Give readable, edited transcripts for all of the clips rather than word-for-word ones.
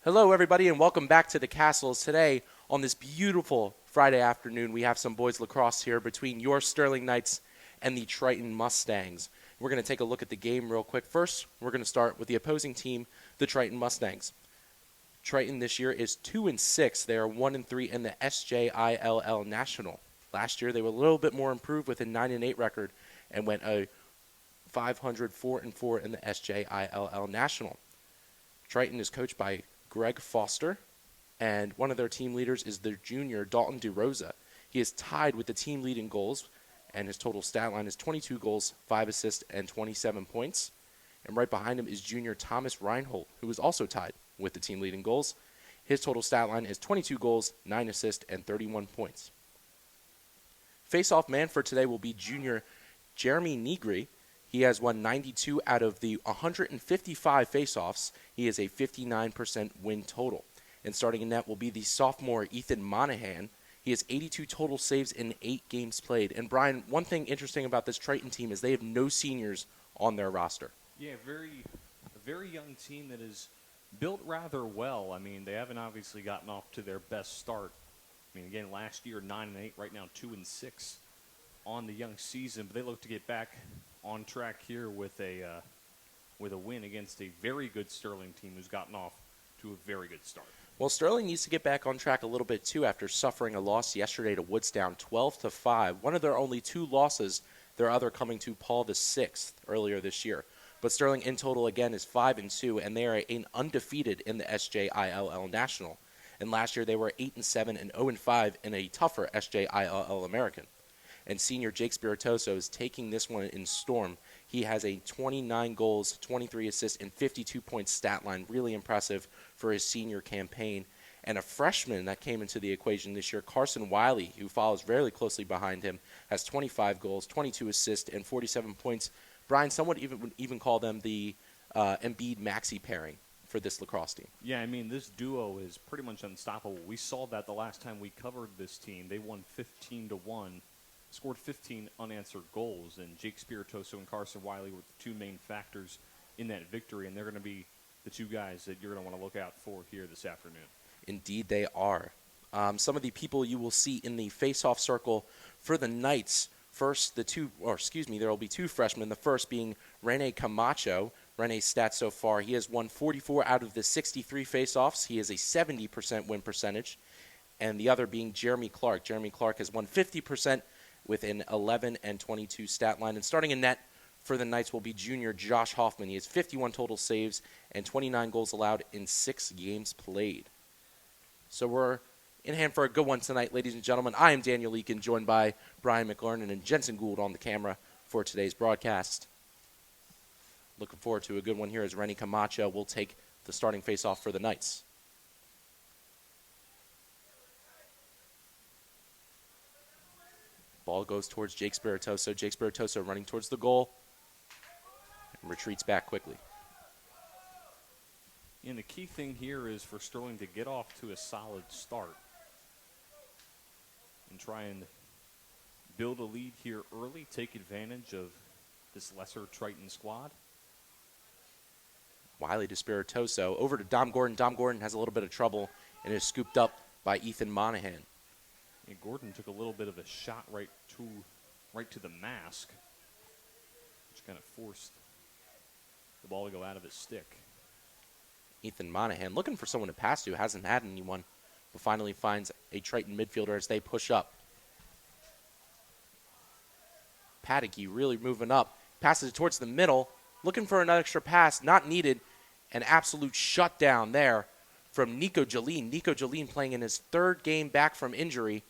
Hello, everybody, and welcome back to the Castles. Today, on this beautiful Friday afternoon, we have some boys lacrosse here between your Sterling Knights and the Triton Mustangs. We're going to take a look at the game real quick. First, we're going to start with the opposing team, the Triton Mustangs. Triton this year is 2-6. They are 1-3 in the SJILL National. Last year, they were a little bit more improved with a 9-8 record and went a 500 4-4 in the SJILL National. Triton is coached by Greg Foster, and one of their team leaders is their junior, Dalton DeRosa. He is tied with the team lead in goals, and his total stat line is 22 goals, 5 assists, and 27 points. And right behind him is junior Thomas Reinhold, who is also tied with the team lead in goals. His total stat line is 22 goals, 9 assists, and 31 points. Face-off man for today will be junior Jeremy Negri. He has won 92 out of the 155 face-offs. He has a 59% win total. And starting in net will be the sophomore Ethan Monahan. He has 82 total saves in 8 games played. And Brian, one thing interesting about this Triton team is they have no seniors on their roster. Yeah, a very young team that is built rather well. I mean, they haven't obviously gotten off to their best start. I mean, again, last year 9-8, right now 2-6 on the young season. But they look to get back on track here with a win against a very good Sterling team who's gotten off to a very good start. Well, Sterling needs to get back on track a little bit too after suffering a loss yesterday to Woodstown, 12-5. One of their only 2 losses, their other coming to Paul VI earlier this year. But Sterling in total again is 5-2, and they are undefeated in the SJILL National. And last year they were 8-7 and 0-5 in a tougher SJILL American. And senior Jake Spiritoso is taking this one in storm. He has a 29 goals, 23 assists, and 52-point stat line. Really impressive for his senior campaign. And a freshman that came into the equation this year, Carson Wiley, who follows very closely behind him, has 25 goals, 22 assists, and 47 points. Brian, some would even call them the Embiid-Maxey pairing for this lacrosse team. Yeah, I mean, this duo is pretty much unstoppable. We saw that the last time we covered this team. They won 15-1. Scored 15 unanswered goals, and Jake Spiritoso and Carson Wiley were the 2 main factors in that victory, and they're going to be the 2 guys that you're going to want to look out for here this afternoon. Indeed they are. Some of the people you will see in the face-off circle for the Knights, first there will be 2 freshmen, the first being Rene Camacho. Rene's stats so far, he has won 44 out of the 63 face-offs. He has a 70% win percentage, and the other being Jeremy Clark. Jeremy Clark has won 50% with an 11 and 22 stat line. And starting in net for the Knights will be junior Josh Hoffman. He has 51 total saves and 29 goals allowed in 6 games played. So we're in hand for a good one tonight, ladies and gentlemen. I am Daniel Leakin, joined by Brian McLernan and Jensen Gould on the camera for today's broadcast. Looking forward to a good one here as Rennie Camacho will take the starting face-off for the Knights. Ball goes towards Jake Spiritoso. Jake Spiritoso running towards the goal and retreats back quickly. And the key thing here is for Sterling to get off to a solid start and try and build a lead here early, take advantage of this lesser Triton squad. Wiley to Spiritoso. Over to Dom Gordon. Dom Gordon has a little bit of trouble and is scooped up by Ethan Monahan. And Gordon took a little bit of a shot right to the mask, which kind of forced the ball to go out of his stick. Ethan Monahan looking for someone to pass to, hasn't had anyone, but finally finds a Triton midfielder as they push up. Paddocky really moving up, passes it towards the middle, looking for an extra pass, not needed. An absolute shutdown there from Nico Jaleen. Nico Jaleen playing in his 3rd game back from injury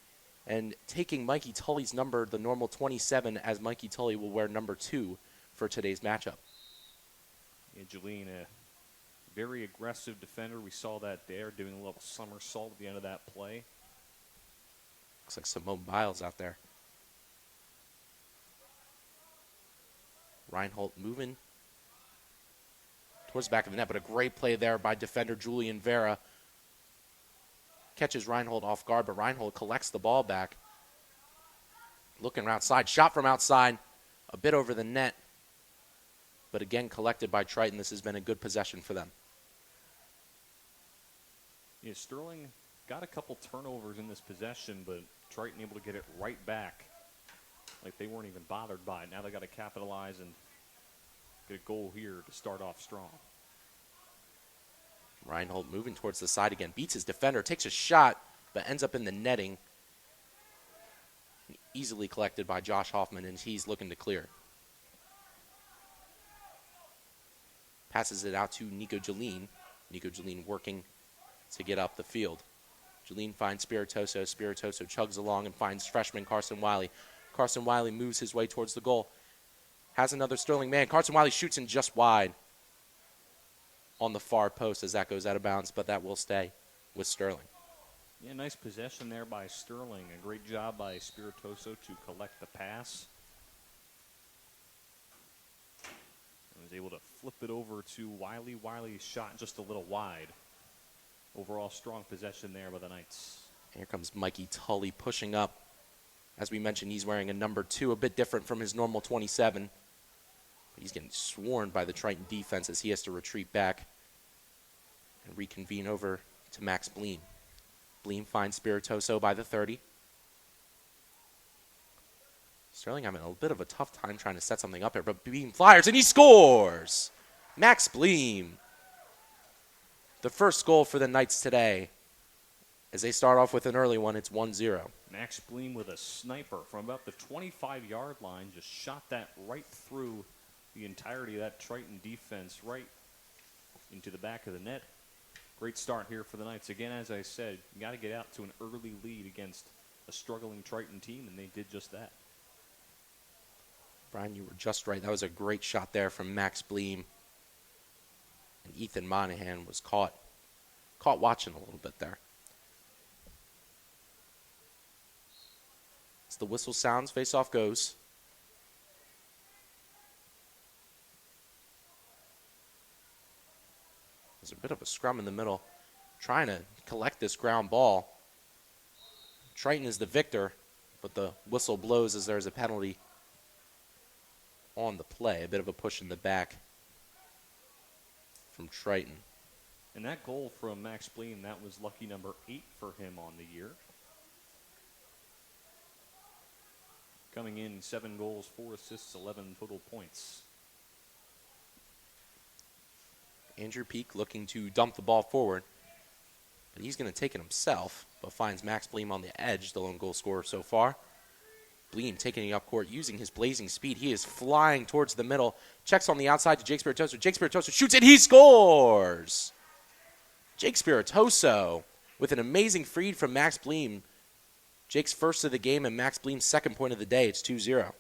and taking Mikey Tully's number, the normal 27, as Mikey Tully will wear number 2 for today's matchup. Yeah, Jaleen, a very aggressive defender. We saw that there, doing a little somersault at the end of that play. Looks like Simone Biles out there. Reinhold moving towards the back of the net, but a great play there by defender Julian Vera. Catches Reinhold off guard, but Reinhold collects the ball back. Looking outside, shot from outside, a bit over the net, but again collected by Triton. This has been a good possession for them. Yeah, Sterling got a couple turnovers in this possession, but Triton able to get it right back. Like they weren't even bothered by it. Now they got to capitalize and get a goal here to start off strong. Reinhold moving towards the side again, beats his defender, takes a shot, but ends up in the netting. Easily collected by Josh Hoffman, and he's looking to clear. Passes it out to Nico Jeline. Nico Jeline working to get up the field. Jeline finds Spiritoso. Spiritoso chugs along and finds freshman Carson Wiley. Carson Wiley moves his way towards the goal. Has another Sterling man. Carson Wiley shoots in just wide on the far post as that goes out of bounds, but that will stay with Sterling. Yeah, nice possession there by Sterling. A great job by Spiritoso to collect the pass. And was able to flip it over to Wiley. Wiley shot just a little wide. Overall strong possession there by the Knights. Here comes Mikey Tully pushing up. As we mentioned, he's wearing a number 2, a bit different from his normal 27. But he's getting swarmed by the Triton defense as he has to retreat back and reconvene over to Max Bleem. Bleem finds Spiritoso by the 30. Sterling having a bit of a tough time trying to set something up here, but Bleem fires and he scores! Max Bleem. The first goal for the Knights today. As they start off with an early one, it's 1-0. Max Bleem with a sniper from about the 25-yard line. Just shot that right through the entirety of that Triton defense, right into the back of the net. Great start here for the Knights. Again, as I said, you got to get out to an early lead against a struggling Triton team, and they did just that. Brian, you were just right. That was a great shot there from Max Bleem. And Ethan Monahan was caught watching a little bit there. As the whistle sounds, face-off goes. There's a bit of a scrum in the middle, trying to collect this ground ball. Triton is the victor, but the whistle blows as there's a penalty on the play. A bit of a push in the back from Triton. And that goal from Max Bleem, that was lucky number 8 for him on the year. Coming in 7 goals, 4 assists, 11 total points. Andrew Peak looking to dump the ball forward, but he's going to take it himself, but finds Max Bleem on the edge, the lone goal scorer so far. Bleem taking it up court, using his blazing speed. He is flying towards the middle, checks on the outside to Jake Spiritoso. Jake Spiritoso shoots and he scores! Jake Spiritoso with an amazing feed from Max Bleem. Jake's first of the game and Max Bleem's second point of the day. It's 2-0.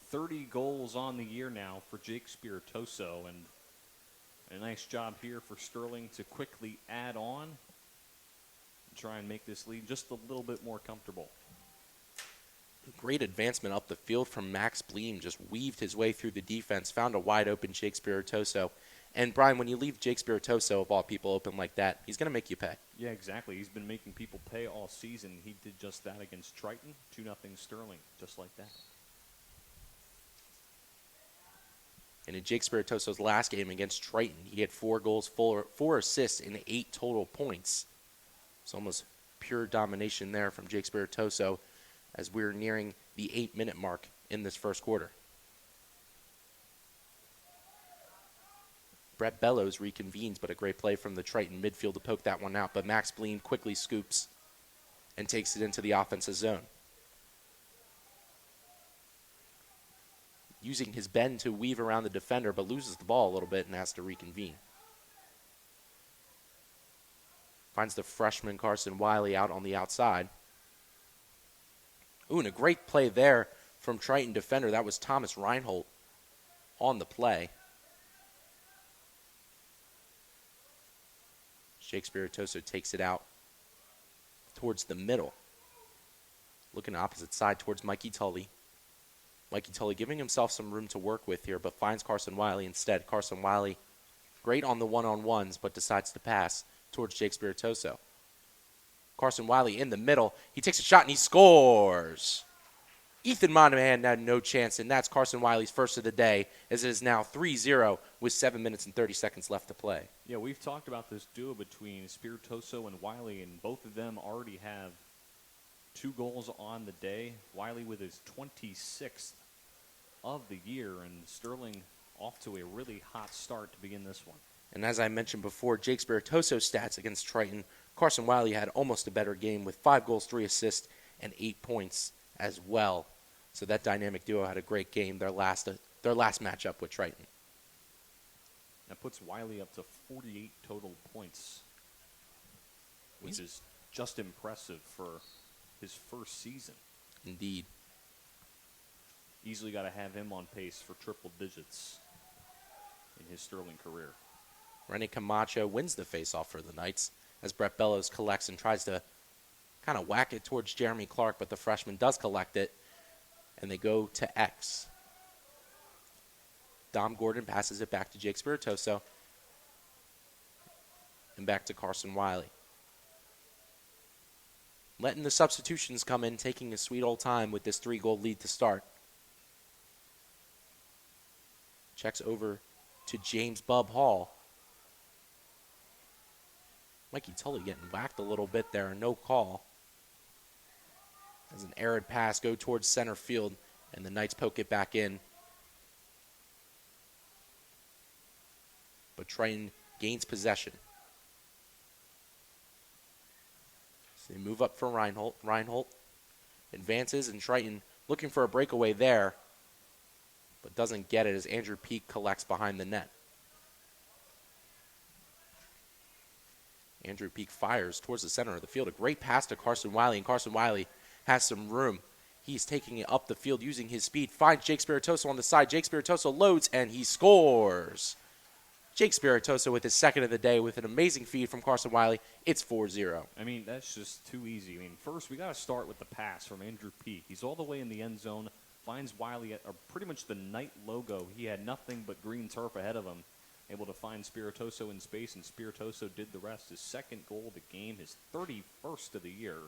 30 goals on the year now for Jake Spiritoso, and a nice job here for Sterling to quickly add on and try and make this lead just a little bit more comfortable. Great advancement up the field from Max Bleem. Just weaved his way through the defense, found a wide open Jake Spiritoso. And Brian, when you leave Jake Spiritoso, of all people, open like that, he's going to make you pay. Yeah, exactly. He's been making people pay all season. He did just that against Triton. 2-0 Sterling, just like that. And in Jake Spiritoso's last game against Triton, he had 4 goals, 4 assists, and 8 total points. It's almost pure domination there from Jake Spiritoso as we're nearing the 8-minute mark in this first quarter. Brett Bellows reconvenes, but a great play from the Triton midfield to poke that one out. But Max Bleem quickly scoops and takes it into the offensive zone. Using his bend to weave around the defender, but loses the ball a little bit and has to reconvene. Finds the freshman Carson Wiley out on the outside. Ooh, and a great play there from Triton defender. That was Thomas Reinhold on the play. Jake Spiritoso takes it out towards the middle. Looking opposite side towards Mikey Tully. Mikey Tully giving himself some room to work with here, but finds Carson Wiley instead. Carson Wiley, great on the one-on-ones, but decides to pass towards Jake Spiritoso. Carson Wiley in the middle. He takes a shot and he scores. Ethan Monahan had no chance, and that's Carson Wiley's first of the day, as it is now 3-0 with 7 minutes and 30 seconds left to play. Yeah, we've talked about this duo between Spiritoso and Wiley, and both of them already have 2 goals on the day. Wiley with his 26th of the year, and Sterling off to a really hot start to begin this one. And as I mentioned before, Jake Spiritoso's stats against Triton, Carson Wiley had almost a better game with 5 goals, 3 assists, and 8 points as well. So that dynamic duo had a great game, their last matchup with Triton. That puts Wiley up to 48 total points, which is just impressive for his first season. Indeed. Easily got to have him on pace for triple digits in his Sterling career. Rene Camacho wins the faceoff for the Knights as Brett Bellows collects and tries to kind of whack it towards Jeremy Clark, but the freshman does collect it, and they go to X. Dom Gordon passes it back to Jake Spiritoso and back to Carson Wiley. Letting the substitutions come in, taking a sweet old time with this 3-goal lead to start. Checks over to James Bub Hall. Mikey Tully getting whacked a little bit there, no call. As an arid pass go towards center field, and the Knights poke it back in. But Triton gains possession. So they move up for Reinhold. Reinhold advances, and Triton looking for a breakaway there, but doesn't get it as Andrew Peak collects behind the net. Andrew Peak fires towards the center of the field. A great pass to Carson Wiley, and Carson Wiley has some room. He's taking it up the field using his speed. Finds Jake Spiritoso on the side. Jake Spiritoso loads, and he scores. Jake Spiritoso with his second of the day with an amazing feed from Carson Wiley. It's 4-0. I mean, that's just too easy. I mean, first we got to start with the pass from Andrew Peak. He's all the way in the end zone, finds Wiley at pretty much the Knight logo. He had nothing but green turf ahead of him. Able to find Spiritoso in space, and Spiritoso did the rest. His second goal of the game, his 31st of the year.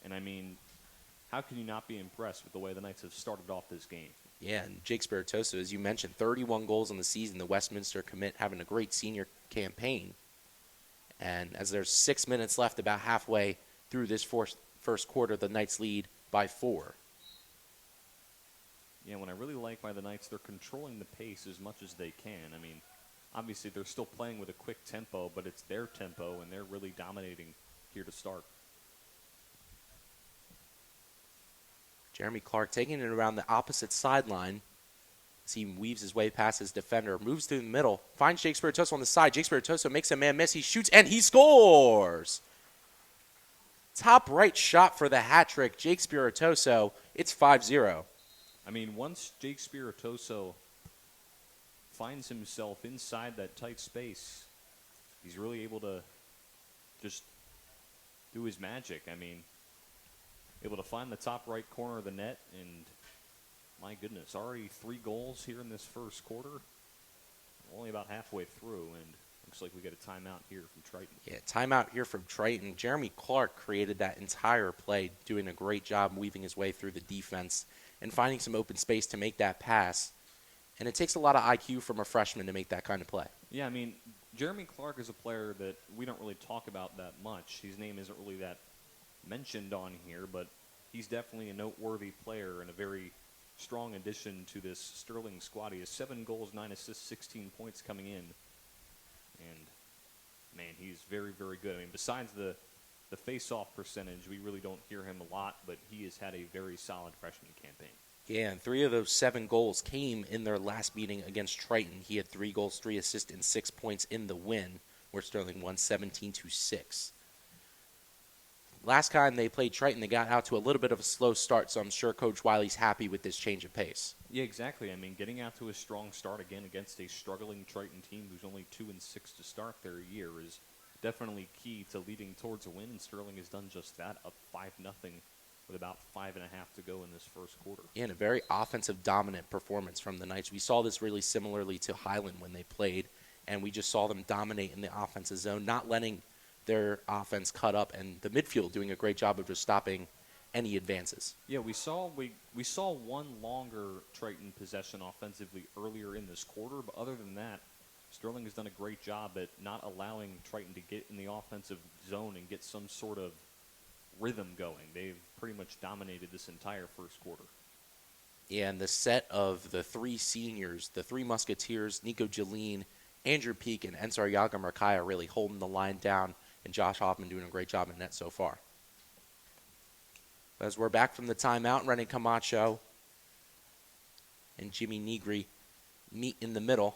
And I mean, how can you not be impressed with the way the Knights have started off this game? Yeah, and Jake Spiritoso, as you mentioned, 31 goals in the season. The Westminster commit having a great senior campaign. And as there's 6 minutes left, about halfway through this first quarter, the Knights lead by 4. Yeah, what I really like by the Knights, they're controlling the pace as much as they can. I mean, obviously they're still playing with a quick tempo, but it's their tempo, and they're really dominating here to start. Jeremy Clark taking it around the opposite sideline as he weaves his way past his defender, moves through the middle, finds Jake Spiritoso on the side. Jake Spiritoso makes a man miss. He shoots, and he scores! Top right shot for the hat trick, Jake Spiritoso. It's 5-0. I mean, once Jake Spiritoso finds himself inside that tight space, he's really able to just do his magic. I mean, able to find the top right corner of the net, and my goodness, already 3 goals here in this first quarter. Only about halfway through, and looks like we get a timeout here from Triton. Yeah, timeout here from Triton. Jeremy Clark created that entire play, doing a great job weaving his way through the defense and finding some open space to make that pass. And it takes a lot of IQ from a freshman to make that kind of play. Yeah, I mean, Jeremy Clark is a player that we don't really talk about that much. His name isn't really that mentioned on here, but he's definitely a noteworthy player and a very strong addition to this Sterling squad. He has 7 goals, 9 assists, 16 points coming in. And, man, he's very, very good. I mean, besides the face-off percentage, we really don't hear him a lot, but he has had a very solid freshman campaign. Yeah, and 3 of those 7 goals came in their last meeting against Triton. He had 3 goals, 3 assists, and 6 points in the win, where Sterling won 17-6. Last time they played Triton, they got out to a little bit of a slow start, so I'm sure Coach Wiley's happy with this change of pace. Yeah, exactly. I mean, getting out to a strong start again against a struggling Triton team who's only 2-6 to start their year is definitely key to leading towards a win, and Sterling has done just that, up 5-0 with about 5.5 to go in this first quarter. Yeah, and a very offensive dominant performance from the Knights. We saw this really similarly to Highland when they played, and we just saw them dominate in the offensive zone, not letting their offense cut up, and the midfield doing a great job of just stopping any advances. Yeah, we saw one longer Triton possession offensively earlier in this quarter, but other than that, Sterling has done a great job at not allowing Triton to get in the offensive zone and get some sort of rhythm going. They've pretty much dominated this entire first quarter. Yeah, and the set of the three seniors, the three Musketeers, Nico Jeline, Andrew Peak, and Ensar Yagamurkaya really holding the line down, and Josh Hoffman doing a great job in net so far. As we're back from the timeout, René Camacho and Jimmy Negri meet in the middle.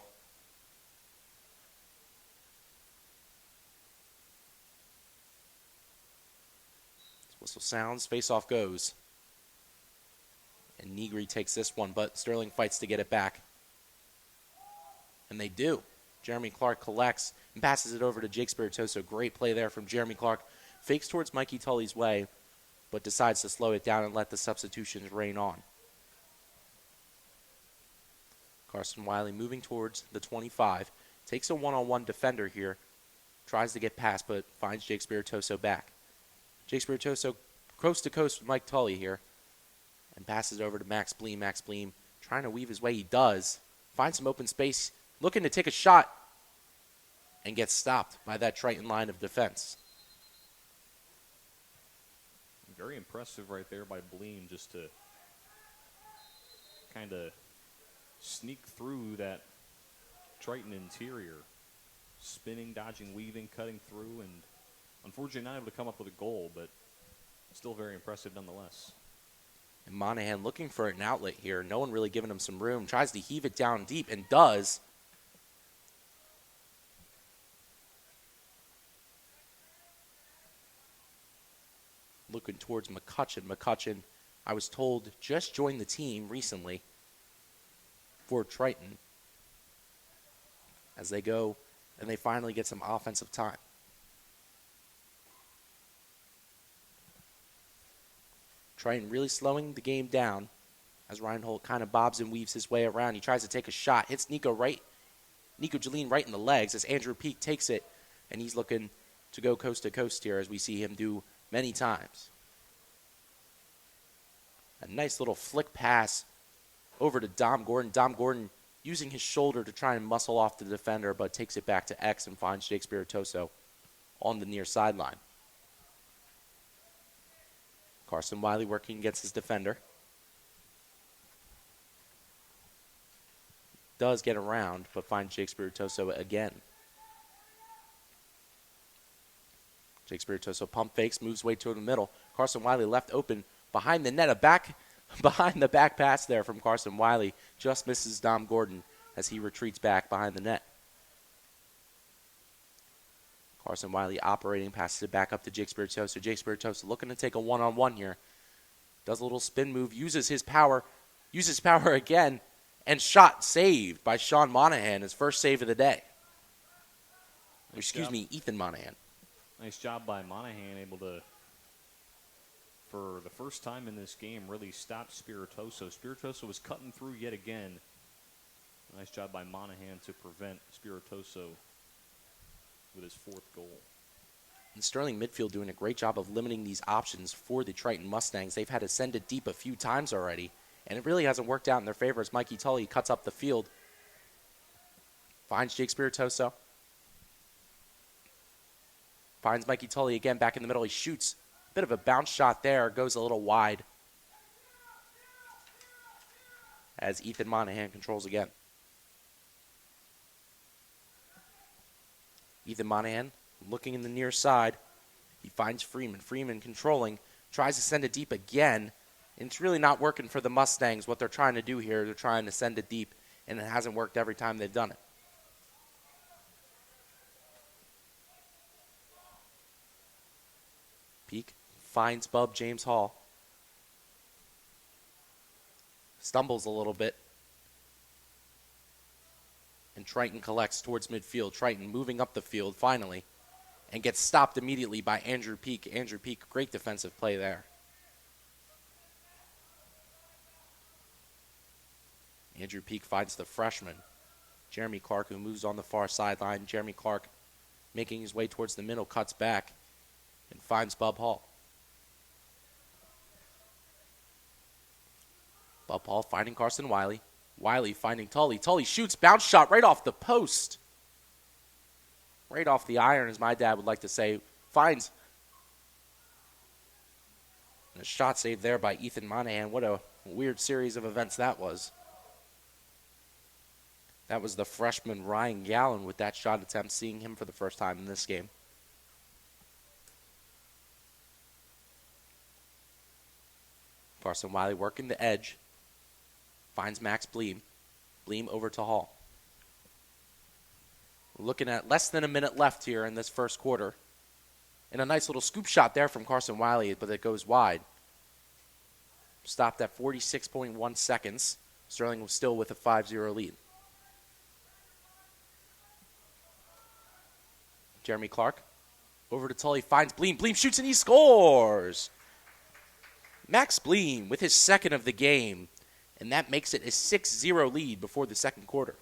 Whistle sounds, face-off goes. And Negri takes this one, but Sterling fights to get it back. And they do. Jeremy Clark collects and passes it over to Jake Spiritoso. Great play there from Jeremy Clark. Fakes towards Mikey Tully's way, but decides to slow it down and let the substitutions rain on. Carson Wiley moving towards the 25. Takes a one-on-one defender here. Tries to get past, but finds Jake Spiritoso back. Jake Spiritoso coast to coast with Mike Tully here. And passes over to Max Bleem. Max Bleem trying to weave his way. He does. Finds some open space. Looking to take a shot. And gets stopped by that Triton line of defense. Very impressive right there by Bleem just to kind of sneak through that Triton interior. Spinning, dodging, weaving, cutting through, and unfortunately not able to come up with a goal, but still very impressive nonetheless. And Monahan looking for an outlet here. No one really giving him some room. Tries to heave it down deep and does. Looking towards McCutcheon. McCutcheon, I was told, just joined the team recently for Triton. As they go and they finally get some offensive time. Triton really slowing the game down as Reinhold kind of bobs and weaves his way around. He tries to take a shot. Hits Nico Jeline right in the legs as Andrew Peak takes it. And he's looking to go coast to coast here as we see him do many times. A nice little flick pass over to Dom Gordon. Dom Gordon using his shoulder to try and muscle off the defender, but takes it back to X and finds Jake Spiritoso on the near sideline. Carson Wiley working against his defender. Does get around, but finds Jake Spiritoso again. Jake Spiritoso pump fakes, moves way to the middle. Carson Wiley left open behind the net. Behind the back pass there from Carson Wiley. Just misses Dom Gordon as he retreats back behind the net. Carson Wiley operating, passes it back up to Jake Spiritoso. Jake Spiritoso looking to take a one-on-one here. Does a little spin move, uses power again, and shot saved by Sean Monahan, his first save of the day. Ethan Monahan. Nice job by Monahan, able to, for the first time in this game, really stop Spiritoso. Spiritoso was cutting through yet again. Nice job by Monahan to prevent Spiritoso with his fourth goal. And Sterling midfield doing a great job of limiting these options for the Triton Mustangs. They've had to send it deep a few times already, and it really hasn't worked out in their favor as Mikey Tully cuts up the field. Finds Jake Spiritoso. Finds Mikey Tully again back in the middle. He shoots. Bit of a bounce shot there. Goes a little wide. As Ethan Monahan controls again. Ethan Monahan looking in the near side. He finds Freeman. Freeman controlling. Tries to send it deep again. And it's really not working for the Mustangs. What they're trying to do here, they're trying to send it deep. And it hasn't worked every time they've done it. Peak finds Bub James Hall. Stumbles a little bit. And Triton collects towards midfield. Triton moving up the field finally. And gets stopped immediately by Andrew Peak. Andrew Peak, great defensive play there. Andrew Peak finds the freshman, Jeremy Clark, who moves on the far sideline. Jeremy Clark making his way towards the middle, cuts back, and finds Bub Hall. Ball Paul finding Carson Wiley. Wiley finding Tully. Tully shoots, bounce shot right off the post. Right off the iron, as my dad would like to say. Finds. And a shot saved there by Ethan Monahan. What a weird series of events that was. That was the freshman Ryan Gallen with that shot attempt, seeing him for the first time in this game. Carson Wiley working the edge. Finds Max Bleem. Bleem over to Hall. We're looking at less than a minute left here in this first quarter. And a nice little scoop shot there from Carson Wiley, but it goes wide. Stopped at 46.1 seconds. Sterling was still with a 5-0 lead. Jeremy Clark over to Tully, finds Bleem. Bleem shoots and he scores! Max Bleem with his second of the game, and that makes it a 6-0 lead before the second quarter.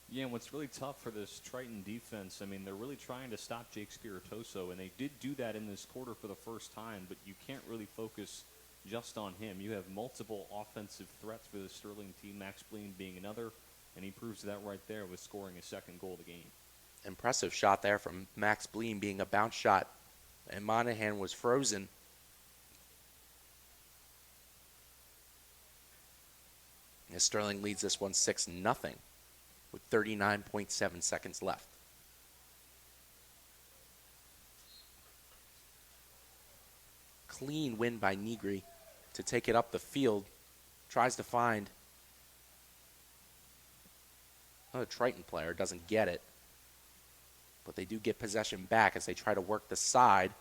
Yeah, and what's really tough for this Triton defense, I mean, they're really trying to stop Jake Spiritoso, and they did do that in this quarter for the first time, but you can't really focus just on him. You have multiple offensive threats for the Sterling team, Max Bleem being another, and he proves that right there with scoring his second goal of the game. Impressive shot there from Max Bleem, being a bounce shot, and Monahan was frozen. As Sterling leads this one 6-0 with 39.7 seconds left. Clean win by Negri to take it up the field. Tries to find another Triton player, doesn't get it. But they do get possession back as they try to work the side.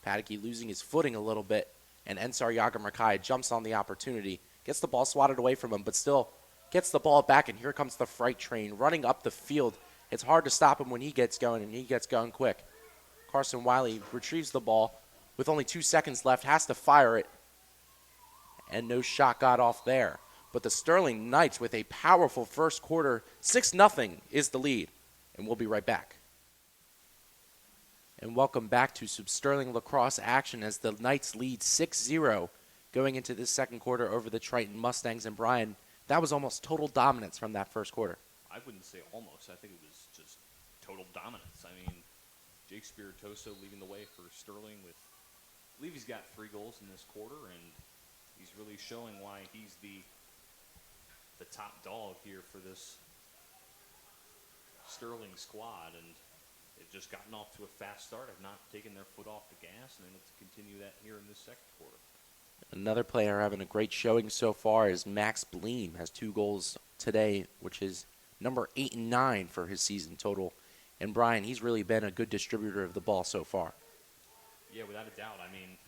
Paddocky losing his footing a little bit, and Ensar Yagamurkai jumps on the opportunity, gets the ball swatted away from him, but still gets the ball back, and here comes the freight train running up the field. It's hard to stop him when he gets going, and he gets going quick. Carson Wiley retrieves the ball with only 2 seconds left, has to fire it, and no shot got off there. But the Sterling Knights with a powerful first quarter, 6-0 is the lead, and we'll be right back. And welcome back to some Sterling Lacrosse action as the Knights lead 6-0 going into this second quarter over the Triton Mustangs. And Brian, that was almost total dominance from that first quarter. I wouldn't say almost. I think it was just total dominance. I mean, Jake Spiritoso leading the way for Sterling with, I believe he's got 3 goals in this quarter, and he's really showing why he's the top dog here for this Sterling squad. And they've just gotten off to a fast start, have not taken their foot off the gas, and they look to continue that here in this second quarter. Another player having a great showing so far is Max Bleem. Has 2 goals today, which is number 8 and 9 for his season total. And Brian, he's really been a good distributor of the ball so far. Yeah, without a doubt. I mean,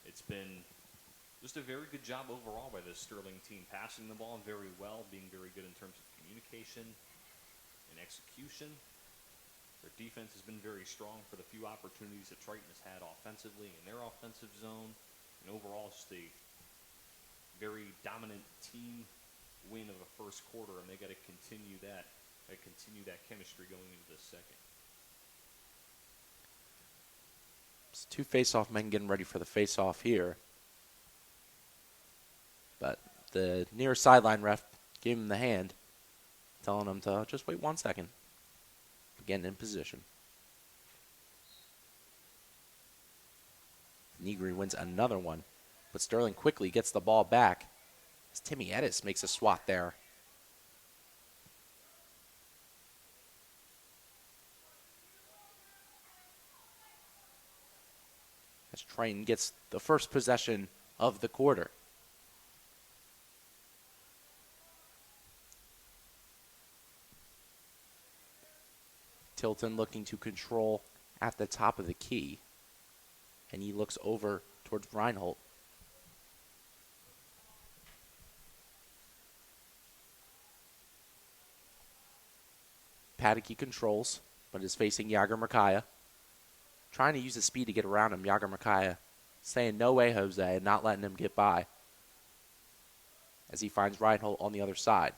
it's been just a very good job overall by this Sterling team, passing the ball very well, being very good in terms of communication and execution. Their defense has been very strong for the few opportunities that Triton has had offensively in their offensive zone. And overall, just a very dominant team win of a first quarter, and they got to continue that chemistry going into the second. It's 2 face-off men getting ready for the face-off here. But the near sideline ref gave him the hand, telling him to just wait 1 second. Getting in position. Negri wins another one, but Sterling quickly gets the ball back as Timmy Edis makes a swat there. As Triton gets the first possession of the quarter. Tilton looking to control at the top of the key. And he looks over towards Reinhold. Paddocky controls, but is facing Yagamurkai. Trying to use his speed to get around him. Yagamurkai saying, "No way, Jose," and not letting him get by. As he finds Reinhold on the other side.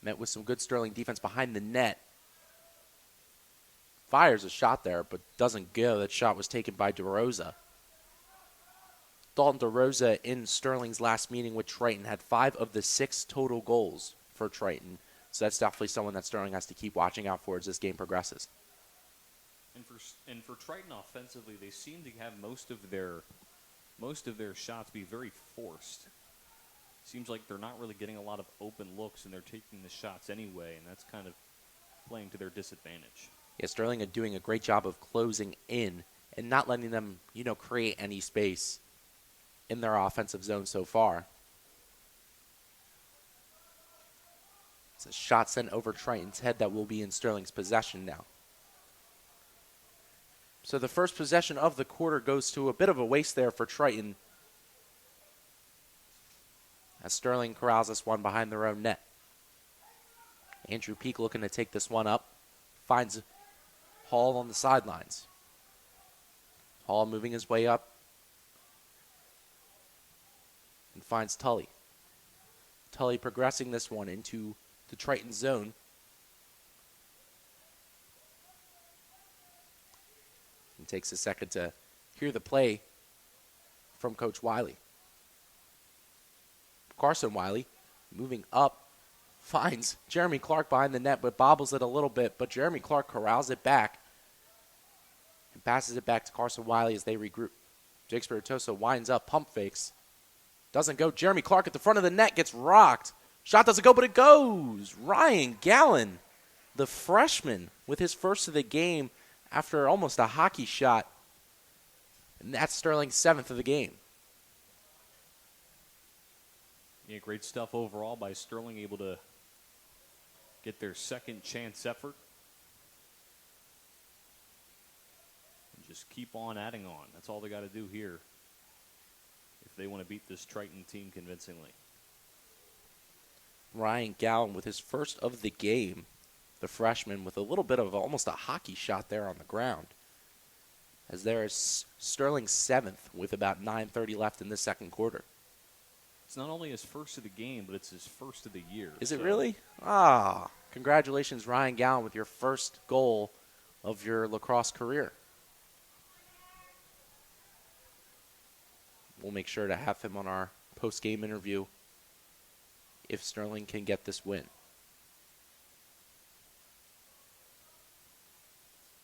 Met with some good Sterling defense behind the net. fires a shot there, but doesn't go. That shot was taken by DeRosa. Dalton DeRosa in Sterling's last meeting with Triton had 5 of the 6 total goals for Triton. So that's definitely someone that Sterling has to keep watching out for as this game progresses. And for Triton offensively, they seem to have most of their shots be very forced. Seems like they're not really getting a lot of open looks, and they're taking the shots anyway, and that's kind of playing to their disadvantage. Yeah, Sterling are doing a great job of closing in and not letting them, create any space in their offensive zone so far. It's a shot sent over Triton's head that will be in Sterling's possession now. So the first possession of the quarter goes to a bit of a waste there for Triton, as Sterling corrals this one behind their own net. Andrew Peak looking to take this one up. Finds Hall on the sidelines. Hall moving his way up. And finds Tully. Tully progressing this one into the Triton zone. It takes a second to hear the play from Coach Wiley. Carson Wiley moving up, finds Jeremy Clark behind the net, but bobbles it a little bit. But Jeremy Clark corrals it back and passes it back to Carson Wiley as they regroup. Jake Spiritoso winds up, pump fakes. Doesn't go. Jeremy Clark at the front of the net gets rocked. Shot doesn't go, but it goes. Ryan Gallen, the freshman, with his first of the game after almost a hockey shot. And that's Sterling's 7th of the game. Yeah, great stuff overall by Sterling, able to get their second chance effort. And just keep on adding on. That's all they got to do here if they want to beat this Triton team convincingly. Ryan Gallen with his first of the game, the freshman, with a little bit of almost a hockey shot there on the ground. As there is Sterling's 7th with about 9:30 left in the second quarter. It's not only his first of the game, but it's his first of the year. Is it really? Ah, congratulations, Ryan Gallen, with your first goal of your lacrosse career. We'll make sure to have him on our post-game interview if Sterling can get this win.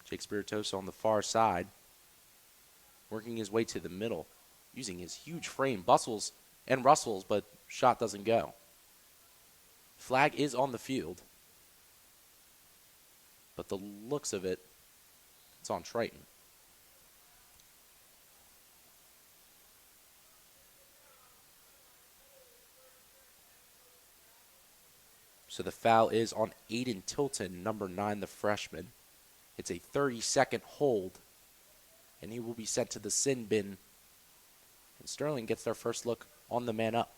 Jake Spiritoso on the far side, working his way to the middle, using his huge frame, bustles and rustles, but shot doesn't go. Flag is on the field, but the looks of it, it's on Triton. So the foul is on Aiden Tilton, number 9, the freshman. It's a 30-second hold, and he will be sent to the sin bin. And Sterling gets their first look on the man up.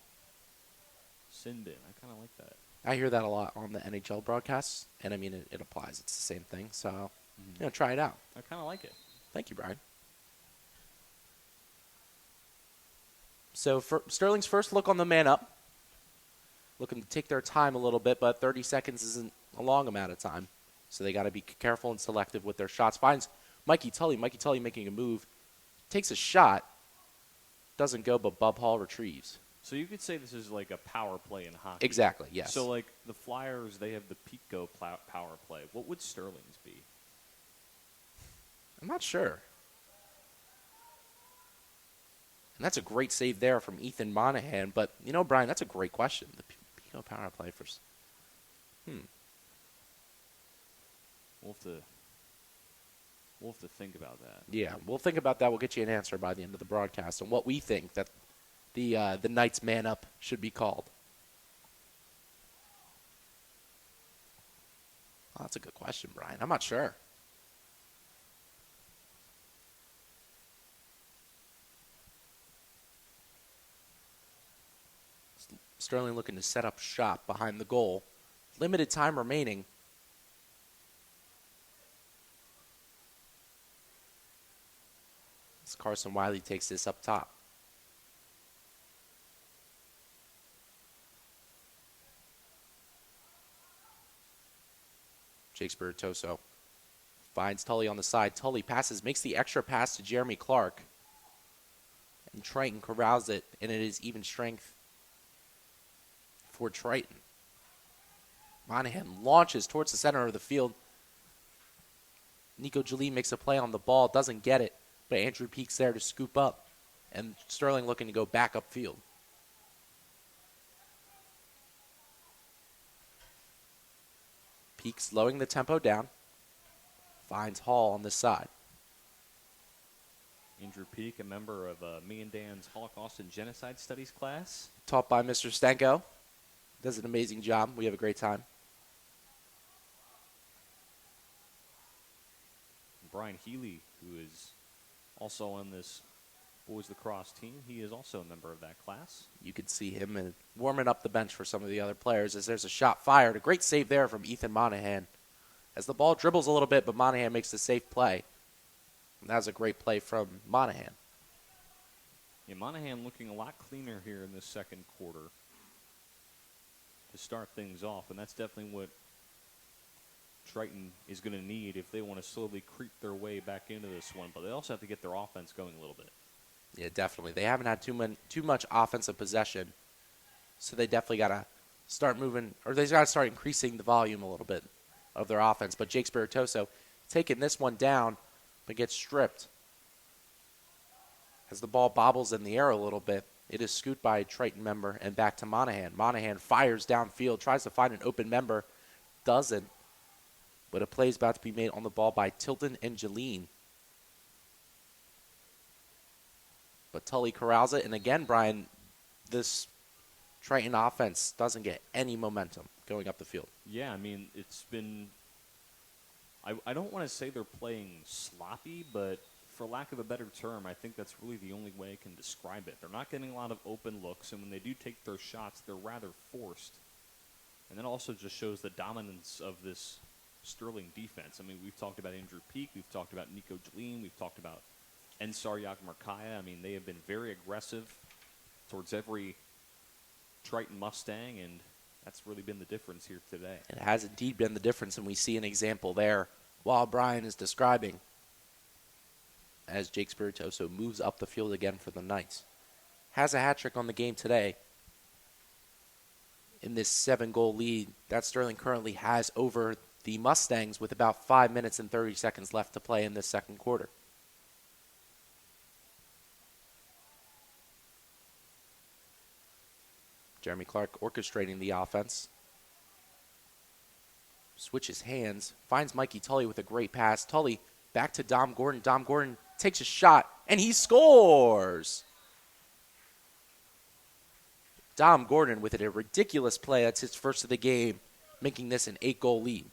Sin bin, I kind of like that. I hear that a lot on the NHL broadcasts, and I mean, it applies. It's the same thing, so, try it out. I kind of like it. Thank you, Brian. So for Sterling's first look on the man up. Looking to take their time a little bit, but 30 seconds isn't a long amount of time. So they got to be careful and selective with their shots. Finds Mikey Tully. Mikey Tully making a move. Takes a shot. Doesn't go, but Bub Hall retrieves. So you could say this is like a power play in hockey. Exactly, yes. So like the Flyers, they have the Pico power play. What would Sterling's be? I'm not sure. And that's a great save there from Ethan Monahan. But, Brian, that's a great question. The Pico power play for... We'll have to think about that. Yeah, we'll think about that. We'll get you an answer by the end of the broadcast on what we think that the Knights man up should be called. Oh, that's a good question, Brian. I'm not sure. Sterling looking to set up shop behind the goal. Limited time remaining. As Carson Wiley takes this up top. Jake Spiritoso Finds Tully on the side. Tully passes, makes the extra pass to Jeremy Clark. And Triton corrals it, and it is even strength for Triton. Monahan launches towards the center of the field. Nico Jolie makes a play on the ball, doesn't get it, but Andrew Peak's there to scoop up, and Sterling looking to go back upfield. Peak slowing the tempo down, finds Hall on the side. Andrew Peak, a member of me and Dan's Holocaust and Genocide Studies class. Taught by Mr. Stenko. Does an amazing job. We have a great time. Brian Healy, who is also on this boys lacrosse team, he is also a member of that class. You can see him warming up the bench for some of the other players as there's a shot fired. A great save there from Ethan Monahan as the ball dribbles a little bit, but Monahan makes the safe play. And that was a great play from Monahan. Yeah, Monahan looking a lot cleaner here in this second quarter to start things off, and that's definitely what Triton is going to need if they want to slowly creep their way back into this one. But they also have to get their offense going a little bit. Yeah, definitely. They haven't had too much offensive possession, so they definitely got to start moving, or they got to start increasing the volume a little bit of their offense. But Jake Spiritoso taking this one down, but gets stripped. As the ball bobbles in the air a little bit, it is scooped by a Triton member and back to Monahan. Monahan fires downfield, tries to find an open member, doesn't. But a play is about to be made on the ball by Tilton and Jeline. But Tully corrals it. And again, Brian, this Triton offense doesn't get any momentum going up the field. Yeah, I mean, it's been, I don't want to say they're playing sloppy, but for lack of a better term, I think that's really the only way I can describe it. They're not getting a lot of open looks, and when they do take their shots, they're rather forced. And that also just shows the dominance of this Sterling defense. I mean, we've talked about Andrew Peak, we've talked about Nico Jeline, we've talked about Ensar Yagmarkaya. I mean, they have been very aggressive towards every Triton Mustang, and that's really been the difference here today. It has indeed been the difference, and we see an example there while Brian is describing as Jake Spiritoso moves up the field again for the Knights. Has a hat trick on the game today in this 7-goal lead that Sterling currently has over the Mustangs with about 5 minutes and 30 seconds left to play in this second quarter. Jeremy Clark orchestrating the offense. Switches hands, finds Mikey Tully with a great pass. Tully back to Dom Gordon. Dom Gordon takes a shot, and he scores! Dom Gordon with a ridiculous play. That's his first of the game, making this an 8-goal lead.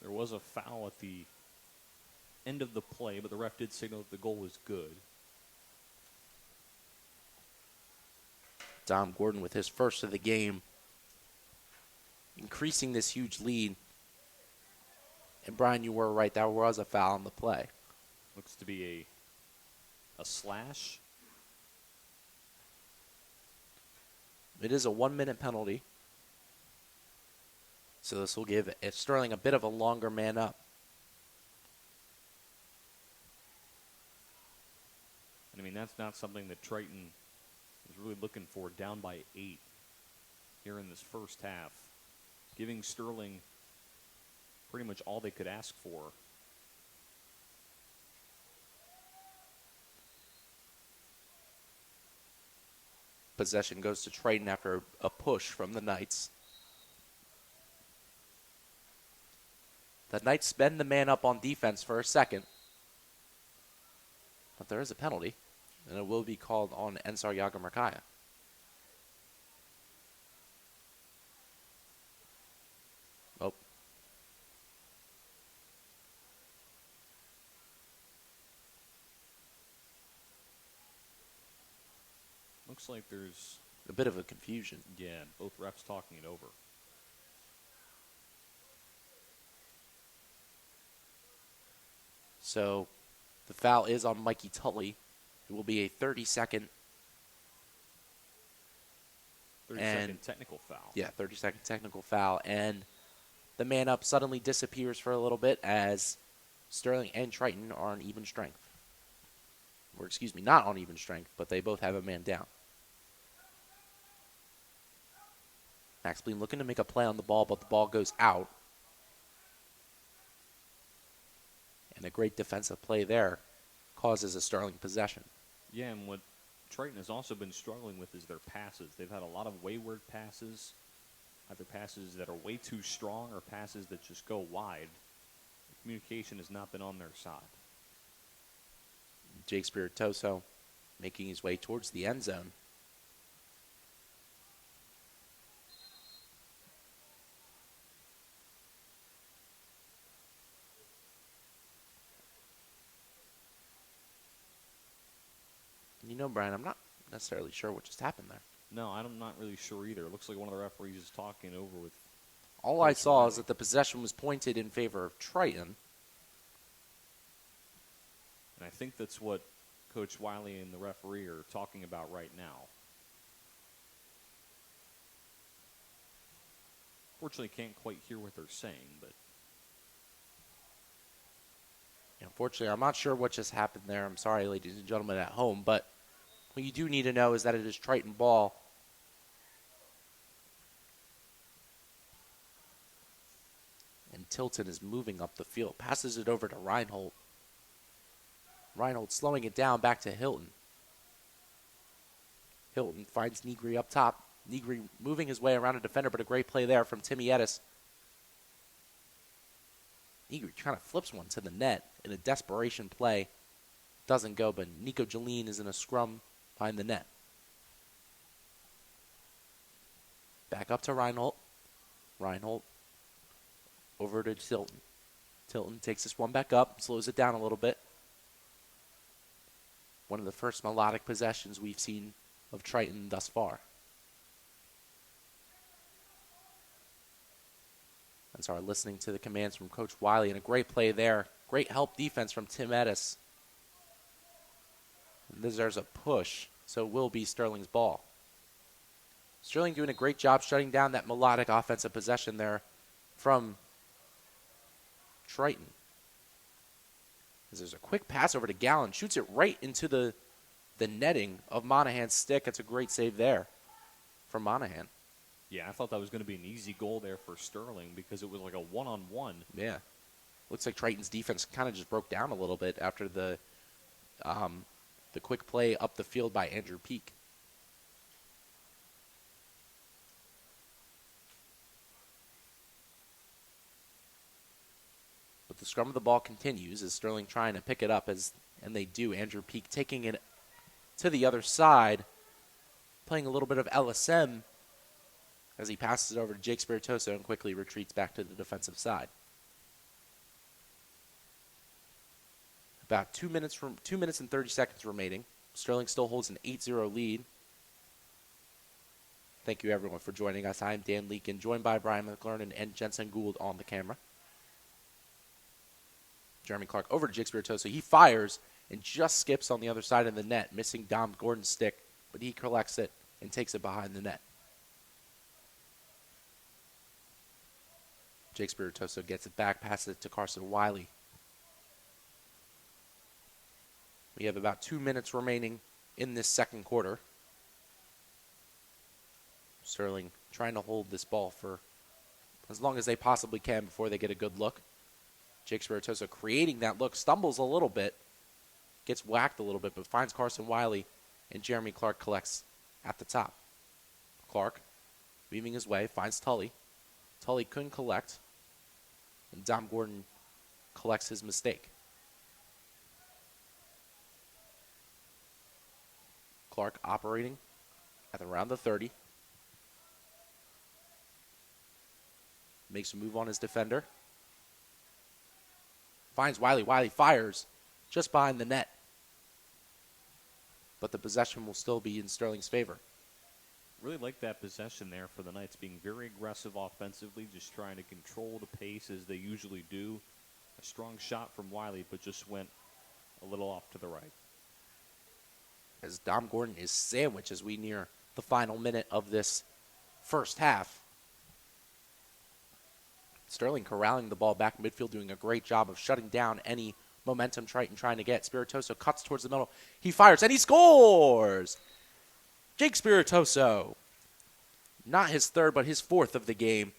There was a foul at the end of the play, but the ref did signal that the goal was good. Dom Gordon with his first of the game, increasing this huge lead. And Brian, you were right, there was a foul on the play. Looks to be a slash. It is a 1-minute penalty. So this will give Sterling a bit of a longer man up. I mean, that's not something that Triton is really looking for, down by 8 here in this first half. Giving Sterling pretty much all they could ask for. Possession goes to Triton after a push from the Knights. The Knights spend the man up on defense for a second. But there is a penalty, and it will be called on Ensar Yagmarkaya. Oh. Looks like there's A bit of a confusion. yeah, both refs talking it over. So the foul is on Mikey Tully. It will be a 30-second. 30-second technical foul. Yeah, 30-second technical foul. And the man up suddenly disappears for a little bit as Sterling and Triton are on even strength. Or excuse me, not on even strength, but they both have a man down. Max Bleen looking to make a play on the ball, but the ball goes out. And a great defensive play there causes a Sterling possession. Yeah, and what Triton has also been struggling with is their passes. They've had a lot of wayward passes, either passes that are way too strong or passes that just go wide. The communication has not been on their side. Jake Spiritoso making his way towards the end zone. You know, Brian, I'm not necessarily sure what just happened there. No, I'm not really sure either. It looks like one of the referees is talking over with All I Coach saw Wiley. is that the possession was pointed in favor of Triton. And I think that's what Coach Wiley and the referee are talking about right now. Fortunately, can't quite hear what they're saying, but Unfortunately, I'm not sure what just happened there. I'm sorry, ladies and gentlemen at home, but what you do need to know is that it is Triton ball. And Tilton is moving up the field. Passes it over to Reinhold. Reinhold slowing it down back to Hilton. Hilton finds Negri up top. Negri moving his way around a defender, but a great play there from Timmy Edis. Negri kind of flips one to the net in a desperation play. Doesn't go, but Nico Jeline is in a scrum behind the net. Back up to Reinhold. Reinhold over to Tilton. Tilton takes this one back up, slows it down a little bit. One of the first melodic possessions we've seen of Triton thus far. And so listening to the commands from Coach Wiley, and a great play there. Great help defense from Tim Edis. And there's a push, so it will be Sterling's ball. Sterling doing a great job shutting down that melodic offensive possession there from Triton. As there's a quick pass over to Gallen, shoots it right into the netting of Monahan's stick. It's a great save there from Monahan. yeah, I thought that was going to be an easy goal there for Sterling because it was like a one-on-one. Yeah. Looks like Triton's defense kind of just broke down a little bit after the quick play up the field by Andrew Peak. But the scrum of the ball continues as Sterling trying to pick it up, and they do. Andrew Peak taking it to the other side, playing a little bit of LSM as he passes it over to Jake Spiritoso and quickly retreats back to the defensive side. About 2 minutes and 30 seconds remaining. Sterling still holds an 8-0 lead. Thank you, everyone, for joining us. I'm Dan Leakin, joined by Brian McLernan and Jensen Gould on the camera. Jeremy Clark over to Jake Spiritoso. He fires and just skips on the other side of the net, missing Dom Gordon's stick, but he collects it and takes it behind the net. Jake Spiritoso gets it back, passes it to Carson Wiley. We have about 2 minutes remaining in this second quarter. Sterling trying to hold this ball for as long as they possibly can before they get a good look. Jake Spiritoso creating that look, stumbles a little bit, gets whacked a little bit, but finds Carson Wiley, and Jeremy Clark collects at the top. Clark, weaving his way, finds Tully. Tully couldn't collect, and Dom Gordon collects his mistake. Clark operating at around the 30. Makes a move on his defender. Finds Wiley. Wiley fires just behind the net. But the possession will still be in Sterling's favor. Really like that possession there for the Knights, being very aggressive offensively, just trying to control the pace as they usually do. A strong shot from Wiley, but just went a little off to the right. As Dom Gordon is sandwiched as we near the final minute of this first half. Sterling corralling the ball back midfield, doing a great job of shutting down any momentum Triton trying to get. Spiritoso cuts towards the middle. He fires, and he scores! Jake Spiritoso. Not his third, but his fourth of the game.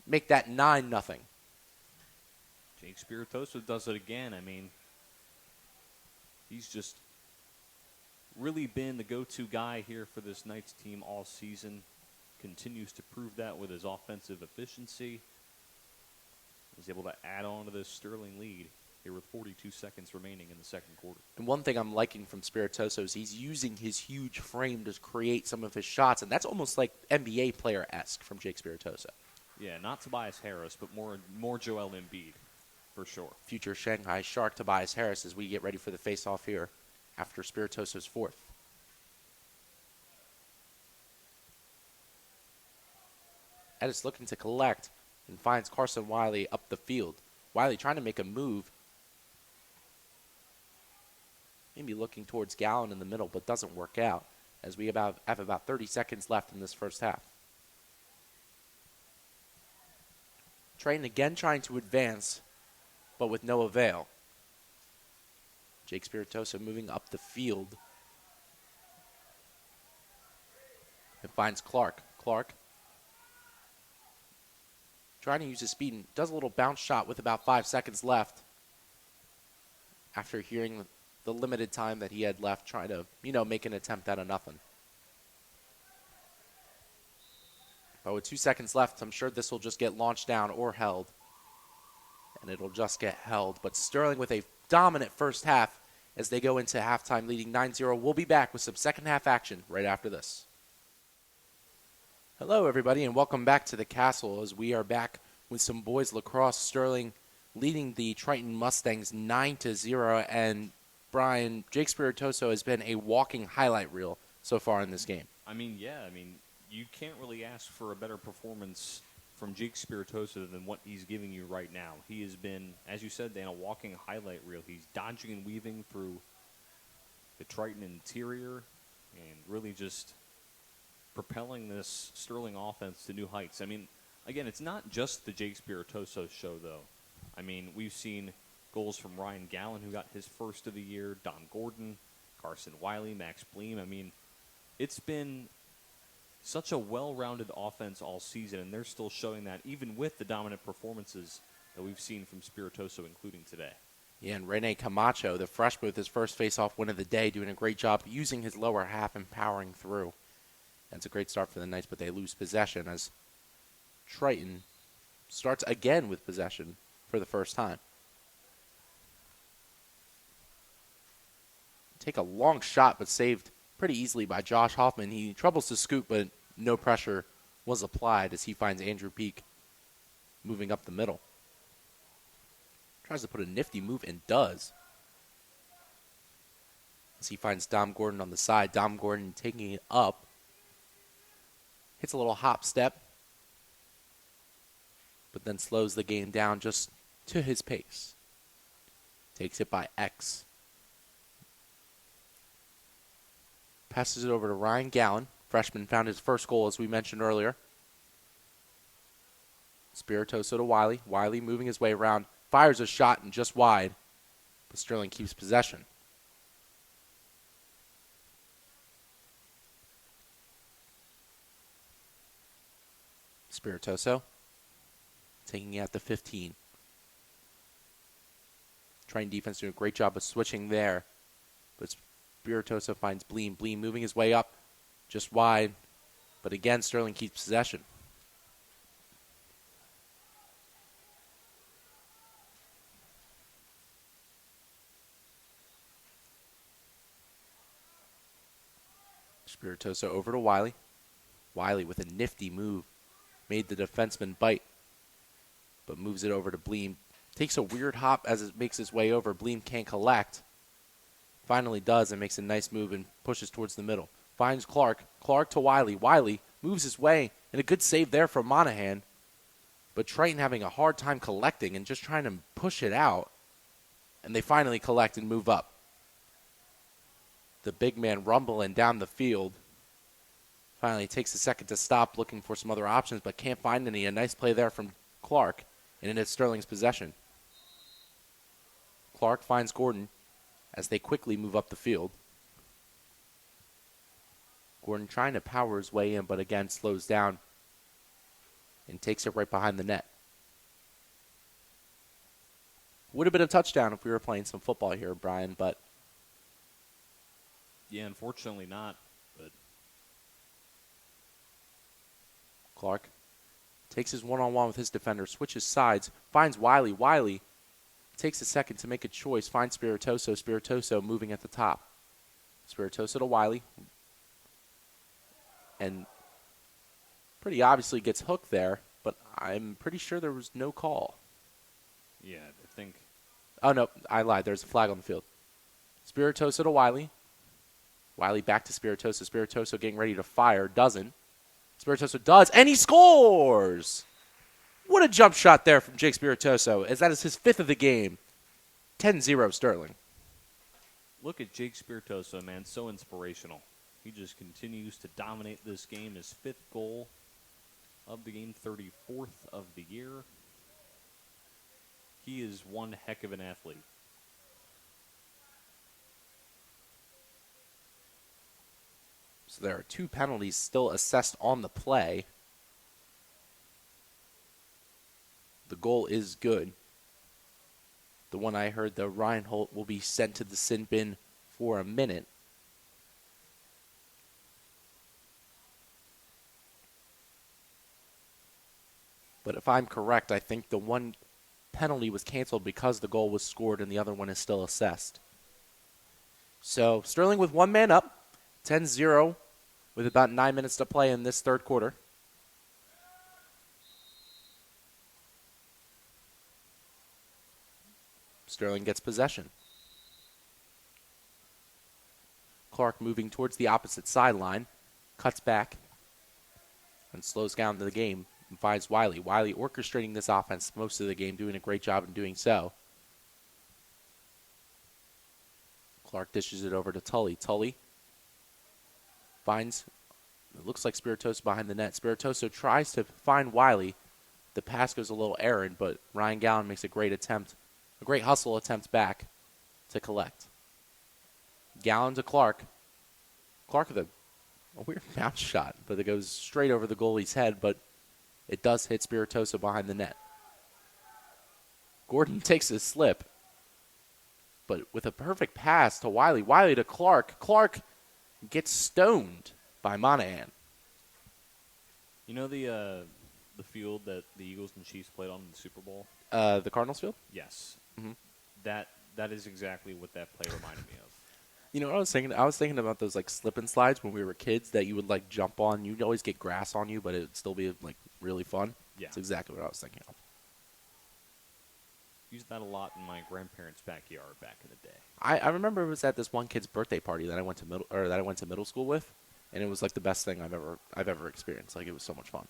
Make that 9-0. Jake Spiritoso does it again. I mean, he's just really been the go-to guy here for this Knights team all season. Continues to prove that with his offensive efficiency. Was able to add on to this Sterling lead here with 42 seconds remaining in the second quarter. And one thing I'm liking from Spiritoso is he's using his huge frame to create some of his shots, and that's almost like NBA player-esque from Jake Spiritoso. Yeah, not Tobias Harris, but more Joel Embiid, for sure. Future Shanghai Shark Tobias Harris as we get ready for the face-off here after Spiritoso's fourth. Edis looking to collect and finds Carson Wiley up the field. Wiley trying to make a move. Maybe looking towards Gallon in the middle, but doesn't work out as we have about 30 seconds left in this first half. Triton again trying to advance, but with no avail. Jake Spiritoso moving up the field. It finds Clark. Clark trying to use his speed and does a little bounce shot with about 5 seconds left after hearing the limited time that he had left, trying to, make an attempt at a nothing. But with 2 seconds left, I'm sure this will just get launched down or held. And it'll just get held. But Sterling with a dominant first half as they go into halftime leading 9-0. We'll be back with some second half action right after this. Hello, everybody, and welcome back to the Castle as we are back with some boys lacrosse. Sterling leading the Triton Mustangs 9-0. And Brian, Jake Spiritoso has been a walking highlight reel so far in this game. You can't really ask for a better performance from Jake Spiritoso than what he's giving you right now. He has been, as you said, Dan, a walking highlight reel. He's dodging and weaving through the Triton interior and really just propelling this Sterling offense to new heights. Again, it's not just the Jake Spiritoso show, though. We've seen goals from Ryan Gallen, who got his first of the year, Don Gordon, Carson Wiley, Max Bleem. It's been such a well-rounded offense all season, and they're still showing that even with the dominant performances that we've seen from Spiritoso, including today. Yeah, and Rene Camacho, the freshman with his first face-off win of the day, doing a great job using his lower half and powering through. That's a great start for the Knights, but they lose possession as Triton starts again with possession for the first time. Take a long shot, but saved pretty easily by Josh Hoffman. He troubles to scoop, but no pressure was applied as he finds Andrew Peak moving up the middle. Tries to put a nifty move and does. As he finds Dom Gordon on the side. Dom Gordon taking it up. Hits a little hop step, but then slows the game down just to his pace. Takes it by X. Passes it over to Ryan Gallen. Freshman found his first goal, as we mentioned earlier. Spiritoso to Wiley. Wiley moving his way around. Fires a shot and just wide, but Sterling keeps possession. Spiritoso taking it at the 15. Triton defense doing a great job of switching there, but Spiritoso finds Bleem. Bleem moving his way up, just wide. But again, Sterling keeps possession. Spiritoso over to Wiley. Wiley with a nifty move. Made the defenseman bite, but moves it over to Bleem. Takes a weird hop as it makes its way over. Bleem can't collect. Finally does and makes a nice move and pushes towards the middle. Finds Clark. Clark to Wiley. Wiley moves his way, and a good save there from Monahan. But Triton having a hard time collecting and just trying to push it out. And they finally collect and move up. The big man rumbling down the field. Finally takes a second to stop, looking for some other options, but can't find any. A nice play there from Clark, and it is Sterling's possession. Clark finds Gordon as they quickly move up the field. Gordon trying to power his way in, but again slows down and takes it right behind the net. Would have been a touchdown if we were playing some football here, Brian, but yeah, unfortunately not. But Clark takes his one-on-one with his defender, switches sides, finds Wiley. Wiley takes a second to make a choice, finds Spiritoso. Spiritoso moving at the top. Spiritoso to Wiley. And pretty obviously gets hooked there, but I'm pretty sure there was no call. yeah, I think Oh, no, I lied. There's a flag on the field. Spiritoso to Wiley. Wiley back to Spiritoso. Spiritoso getting ready to fire. Doesn't. Spiritoso does, and he scores! What a jump shot there from Jake Spiritoso, as that is his 5th of the game. 10-0 Sterling. look at Jake Spiritoso, man, so inspirational. He just continues to dominate this game. His 5th goal of the game, 34th of the year. He is one heck of an athlete. So there are 2 penalties still assessed on the play. The goal is good. The one I heard, the Ryan Holt, will be sent to the sin bin for a minute. But if I'm correct, I think the one penalty was canceled because the goal was scored and the other one is still assessed. So Sterling with 1 man up, 10-0 with about 9 minutes to play in this third quarter. Sterling gets possession. Clark moving towards the opposite sideline, cuts back, and slows down the game and finds Wiley. Wiley orchestrating this offense most of the game, doing a great job in doing so. Clark dishes it over to Tully. Tully finds, it looks like Spiritoso behind the net. Spiritoso tries to find Wiley. The pass goes a little errant, but Ryan Gallen makes a great attempt, a great hustle attempt back to collect. Gallen to Clark. Clark with a weird bounce shot, but it goes straight over the goalie's head, but it does hit Spiritoso behind the net. Gordon takes a slip, but with a perfect pass to Wiley. Wiley to Clark. Clark gets stoned by Monahan. You know the field that the Eagles and Chiefs played on in the Super Bowl? The Cardinals field? Yes. Mm-hmm. That is exactly what that play reminded me of. You know what I was thinking? I was thinking about those like slip and slides when we were kids that you would like jump on. You'd always get grass on you, but it would still be like really fun. Yeah. That's exactly what I was thinking of. Used that a lot in my grandparents' backyard back in the day. I remember it was at this one kid's birthday party that I went to middle school with, and it was like the best thing I've ever experienced. Like it was so much fun.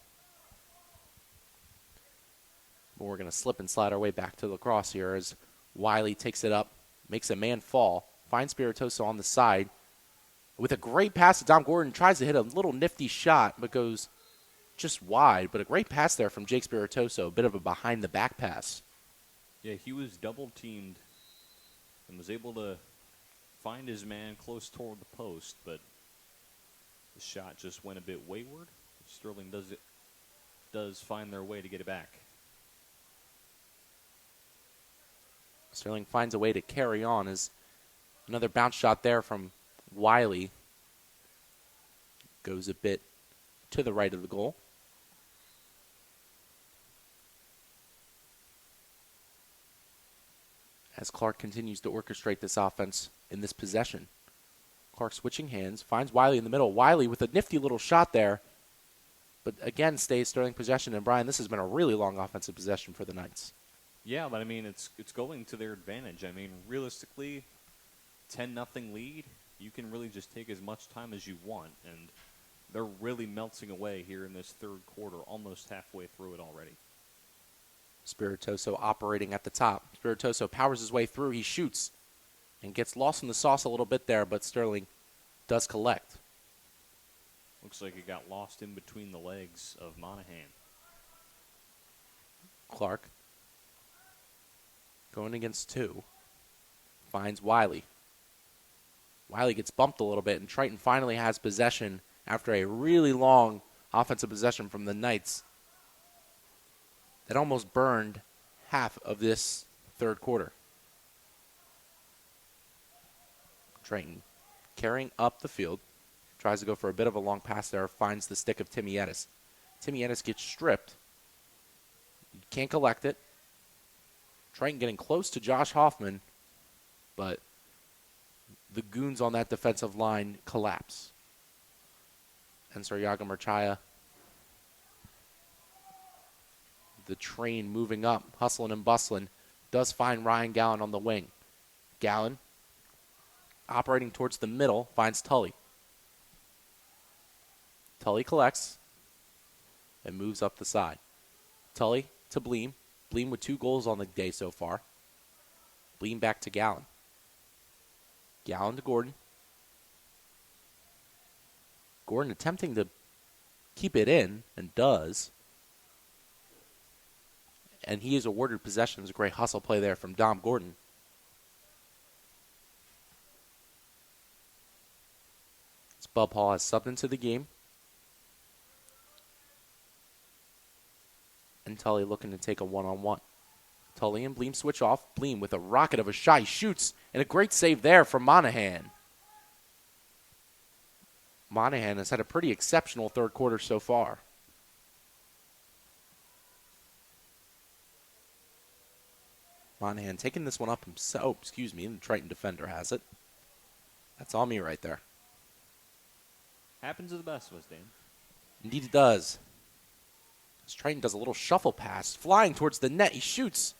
But we're gonna slip and slide our way back to Lacrosse here as Wiley takes it up, makes a man fall, finds Spiritoso on the side with a great pass to Dom Gordon. Tries to hit a little nifty shot, but goes just wide. But a great pass there from Jake Spiritoso, a bit of a behind the back pass. Yeah, he was double teamed and was able to find his man close toward the post, but the shot just went a bit wayward. Sterling does find their way to get it back. Sterling finds a way to carry on as another bounce shot there from Wiley goes a bit to the right of the goal. As Clark continues to orchestrate this offense in this possession. Clark switching hands, finds Wiley in the middle. Wiley with a nifty little shot there, but again stays Sterling possession. And Brian, this has been a really long offensive possession for the Knights. Yeah, but I mean, it's going to their advantage. I mean, realistically, 10-0 lead, you can really just take as much time as you want, and they're really melting away here in this third quarter, almost halfway through it already. Spiritoso operating at the top. Spiritoso powers his way through. He shoots and gets lost in the sauce a little bit there, but Sterling does collect. Looks like it got lost in between the legs of Monahan. Clark going against 2. Finds Wiley. Wiley gets bumped a little bit, and Triton finally has possession after a really long offensive possession from the Knights that almost burned half of this third quarter. Triton carrying up the field. Tries to go for a bit of a long pass there. Finds the stick of Timmy Edis. Timmy Edis gets stripped. Can't collect it. Triton getting close to Josh Hoffman, but the goons on that defensive line collapse. And Soryaga Marchaya, the train moving up, hustling and bustling, does find Ryan Gallen on the wing. Gallen, operating towards the middle, finds Tully. Tully collects and moves up the side. Tully to Bleem. Bleem with 2 goals on the day so far. Bleem back to Gallen. Gallen to Gordon. Gordon attempting to keep it in, and does. And he is awarded possession. It was a great hustle play there from Dom Gordon. As Bub Hall has subbed into the game. And Tully looking to take a one-on-one. Tully and Bleem switch off. Bleem with a rocket of a shot. He shoots, and a great save there from Monahan. Monahan has had a pretty exceptional third quarter so far. Monahan taking this one up himself. The Triton defender has it. That's all me right there. Happens to the best of us, Dan. Indeed it does. As Triton does a little shuffle pass, flying towards the net. He shoots,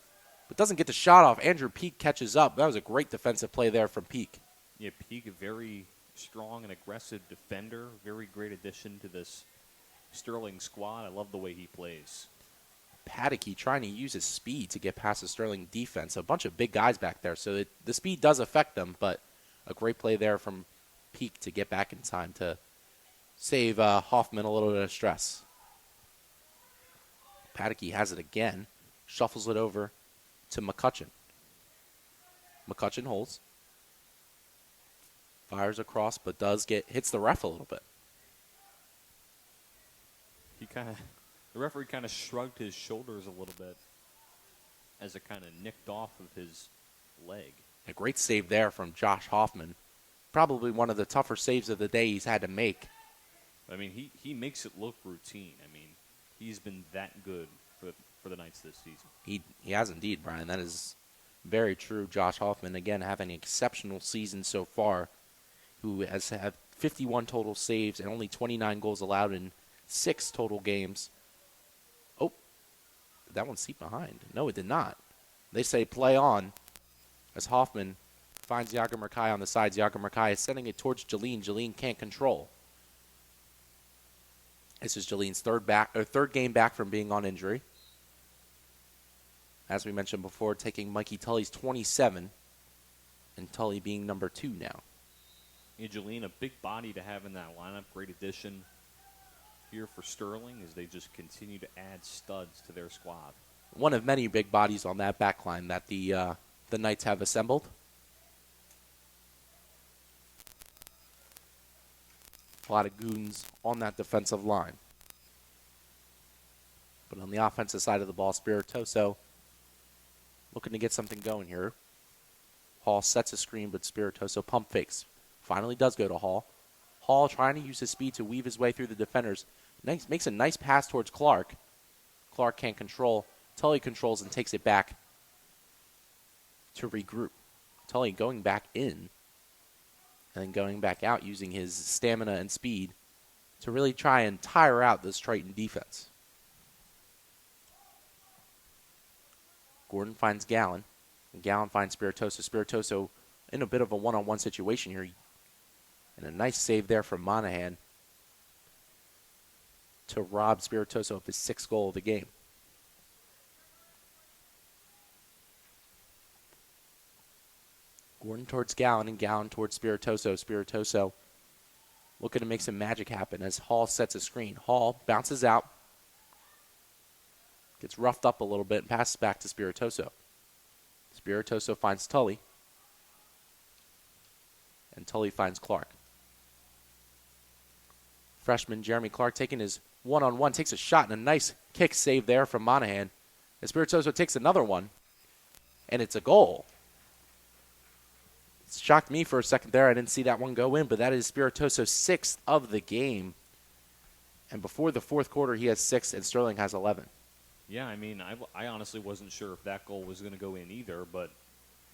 but doesn't get the shot off. Andrew Peak catches up. That was a great defensive play there from Peak. Yeah, Peak, a very strong and aggressive defender. Very great addition to this Sterling squad. I love the way he plays. Paddocky trying to use his speed to get past the Sterling defense. A bunch of big guys back there, so the speed does affect them, but a great play there from Peak to get back in time to save Hoffman a little bit of stress. Paddocky has it again, shuffles it over to McCutcheon. McCutcheon holds, fires across, but hits the ref a little bit. The referee kind of shrugged his shoulders a little bit as it kind of nicked off of his leg. A great save there from Josh Hoffman. Probably one of the tougher saves of the day he's had to make. I mean, he makes it look routine. I mean, he's been that good for the Knights this season. He has indeed, Brian. That is very true. Josh Hoffman, again, having an exceptional season so far, who has had 51 total saves and only 29 goals allowed in 6 total games. Oh, did that one seep behind? No, it did not. They say play on as Hoffman finds Yager Murkai on the sides. Yager Murkai is sending it towards Jaleen. Jaleen can't control. This is Jaleen's third game back from being on injury. As we mentioned before, taking Mikey Tully's 27, and Tully being number 2 now. Yeah, Jaleen, a big body to have in that lineup. Great addition here for Sterling as they just continue to add studs to their squad. One of many big bodies on that back line that the Knights have assembled. A lot of goons on that defensive line. But on the offensive side of the ball, Spiritoso looking to get something going here. Hall sets a screen, but Spiritoso pump fakes. Finally does go to Hall. Hall trying to use his speed to weave his way through the defenders. Makes a nice pass towards Clark. Clark can't control. Tully controls and takes it back to regroup. Tully going back in and then going back out using his stamina and speed to really try and tire out this Triton defense. Gordon finds Gallen. And Gallen finds Spiritoso. Spiritoso in a bit of a one-on-one situation here. And a nice save there from Monahan to rob Spiritoso of his 6th goal of the game. Gordon towards Gallen and Gallen towards Spiritoso. Spiritoso looking to make some magic happen as Hall sets a screen. Hall bounces out. Gets roughed up a little bit and passes back to Spiritoso. Spiritoso finds Tully. And Tully finds Clark. Freshman Jeremy Clark taking his one-on-one, takes a shot and a nice kick save there from Monahan. Espiritoso takes another one, and it's a goal. It shocked me for a second there. I didn't see that one go in, but that is Spiritoso's 6th of the game. And before the fourth quarter, he has 6, and Sterling has 11. Yeah, I mean, I honestly wasn't sure if that goal was going to go in either, but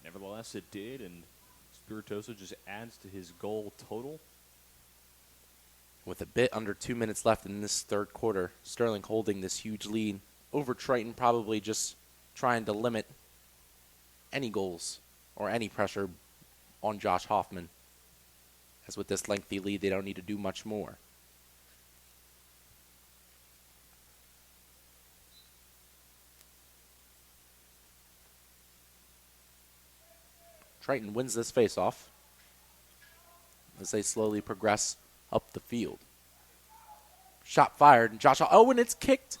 nevertheless it did, and Spiritoso just adds to his goal total. With a bit under 2 minutes left in this third quarter, Sterling holding this huge lead over Triton, probably just trying to limit any goals or any pressure on Josh Hoffman. As with this lengthy lead, they don't need to do much more. Triton wins this faceoff as they slowly progress up the field. Shot fired, and Josh, and it's kicked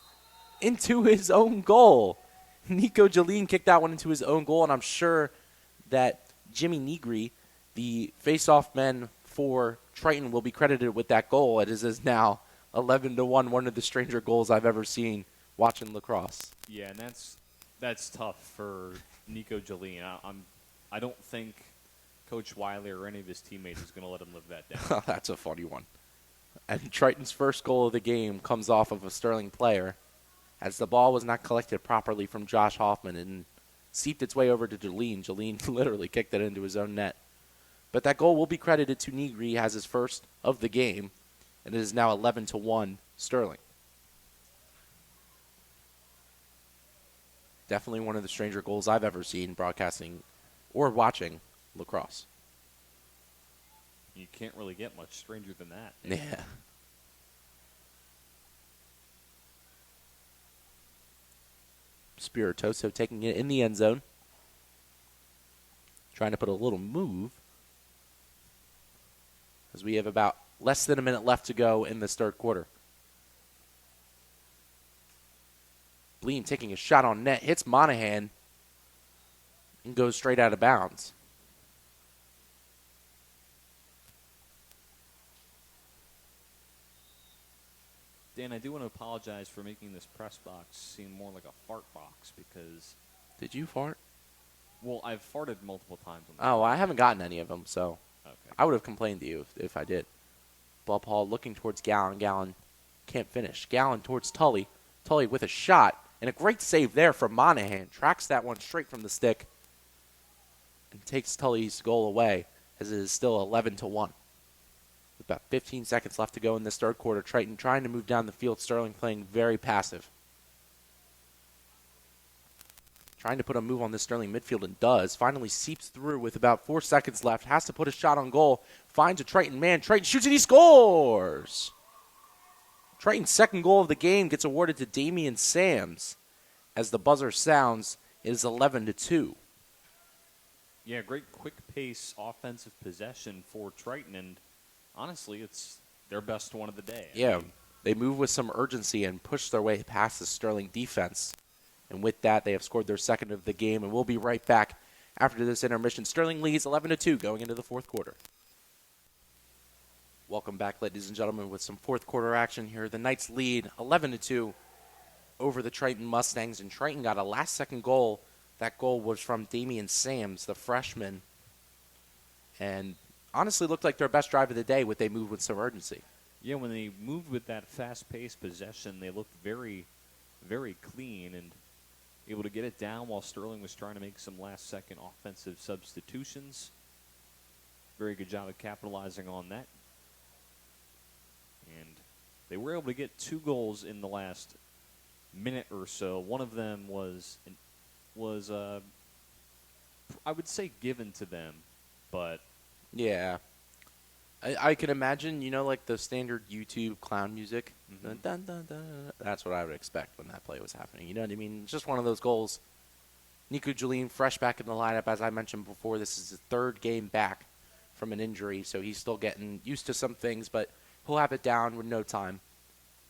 into his own goal. Nico Jaleen kicked that one into his own goal, and I'm sure that Jimmy Negri, the face-off man for Triton, will be credited with that goal. It is now 11-1, one of the stranger goals I've ever seen watching lacrosse. Yeah, and that's tough for Nico Jaleen. I don't think Coach Wiley or any of his teammates is going to let him live that down. That's a funny one. And Triton's first goal of the game comes off of a Sterling player, as the ball was not collected properly from Josh Hoffman and seeped its way over to Jaleen. Jaleen literally kicked it into his own net. But that goal will be credited to Negri. He has his first of the game, and it is now 11-1 Sterling. Definitely one of the stranger goals I've ever seen broadcasting or watching lacrosse. You can't really get much stranger than that. Yeah. Spiritoso taking it in the end zone. Trying to put a little move. As we have about less than a minute left to go in this third quarter. Bleen taking a shot on net, hits Monahan, and goes straight out of bounds. Dan, I do want to apologize for making this press box seem more like a fart box because... Did you fart? Well, I've farted multiple times. Oh, I haven't gotten any of them, so okay. I would have complained to you if I did. Ball Paul looking towards Gallon. Gallon can't finish. Gallon towards Tully. Tully with a shot, and a great save there from Monahan. Tracks that one straight from the stick and takes Tully's goal away, as it is still 11-1. With about 15 seconds left to go in this third quarter, Triton trying to move down the field. Sterling playing very passive. Trying to put a move on this Sterling midfield, and does. Finally seeps through with about 4 seconds left. Has to put a shot on goal. Finds a Triton man. Triton shoots and he scores! Triton's second goal of the game gets awarded to Damian Sams. As the buzzer sounds, it is 11-2. Yeah, great quick pace offensive possession for Triton, and honestly, it's their best one of the day. Yeah, they move with some urgency and push their way past the Sterling defense. And with that, they have scored their second of the game, and we'll be right back after this intermission. Sterling leads 11-2 going into the fourth quarter. Welcome back, ladies and gentlemen, with some fourth quarter action here. The Knights lead 11-2 over the Triton Mustangs, and Triton got a last-second goal. That goal was from Damian Sams, the freshman, and honestly looked like their best drive of the day when they moved with some urgency. Yeah, when they moved with that fast-paced possession, they looked very, very clean and able to get it down while Sterling was trying to make some last-second offensive substitutions. Very good job of capitalizing on that. And they were able to get 2 goals in the last minute or so. One of them was I would say given to them, but... Yeah. I can imagine, like the standard YouTube clown music. Mm-hmm. Dun, dun, dun, that's what I would expect when that play was happening. You know what I mean? It's just one of those goals. Nico Jaleen, fresh back in the lineup. As I mentioned before, this is his third game back from an injury, so he's still getting used to some things, but he'll have it down with no time.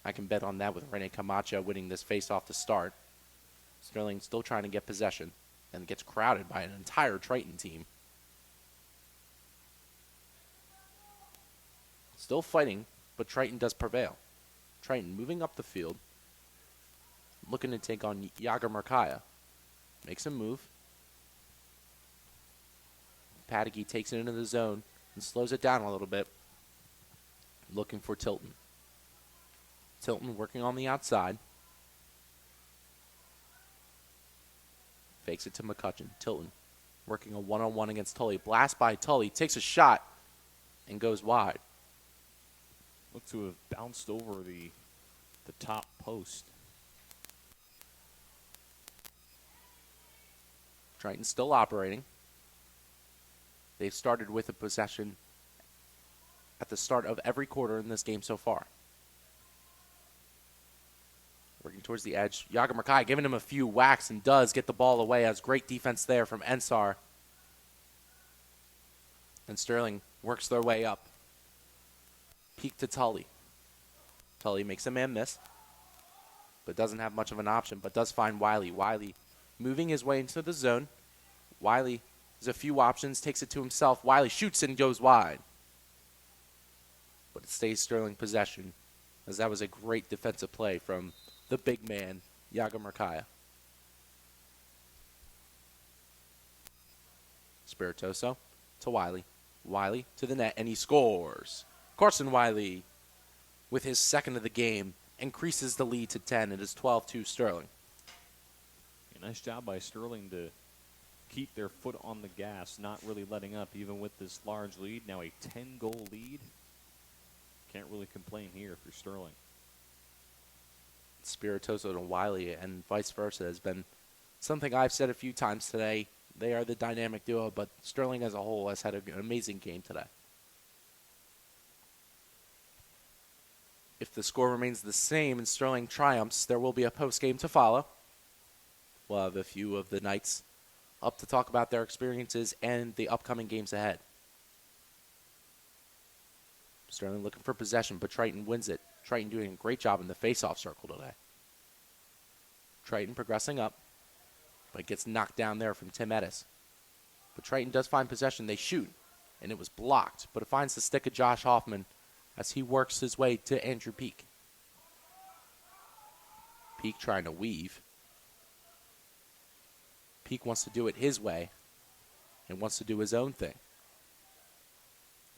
I can bet on that with Rene Camacho winning this face-off to start. Sterling still trying to get possession and gets crowded by an entire Triton team. Still fighting, but Triton does prevail. Triton moving up the field, looking to take on Yager Markaya. Makes a move. Paddocky takes it into the zone and slows it down a little bit, looking for Tilton. Tilton working on the outside. Fakes it to McCutcheon. Tilton working a one-on-one against Tully. Blast by Tully. Takes a shot and goes wide. Looked to have bounced over the top post. Triton still operating. They've started with a possession at the start of every quarter in this game so far. Working towards the edge. Yager Markai giving him a few whacks and does get the ball away. Has great defense there from Ensar. And Sterling works their way up. Peek to Tully. Tully makes a man miss, but doesn't have much of an option, but does find Wiley. Wiley moving his way into the zone. Wiley has a few options, takes it to himself. Wiley shoots and goes wide. But it stays Sterling possession, as that was a great defensive play from the big man, Yager Markaya. Spiritoso to Wiley. Wiley to the net, and he scores. Carson Wiley, with his second of the game, increases the lead to 10. It is 12-2 Sterling. A nice job by Sterling to keep their foot on the gas, not really letting up, even with this large lead. Now a 10-goal lead. Can't really complain here for Sterling. Spiritoso to Wiley and vice versa has been something I've said a few times today. They are the dynamic duo, but Sterling as a whole has had an amazing game today. If the score remains the same and Sterling triumphs, there will be a post-game to follow. We'll have a few of the Knights up to talk about their experiences and the upcoming games ahead. Sterling looking for possession, but Triton wins it. Triton doing a great job in the face-off circle today. Triton progressing up, but gets knocked down there from Tim Edis. But Triton does find possession. They shoot, and it was blocked, but it finds the stick of Josh Hoffman as he works his way to Andrew Peak. Peak trying to weave. Peak wants to do it his way and wants to do his own thing.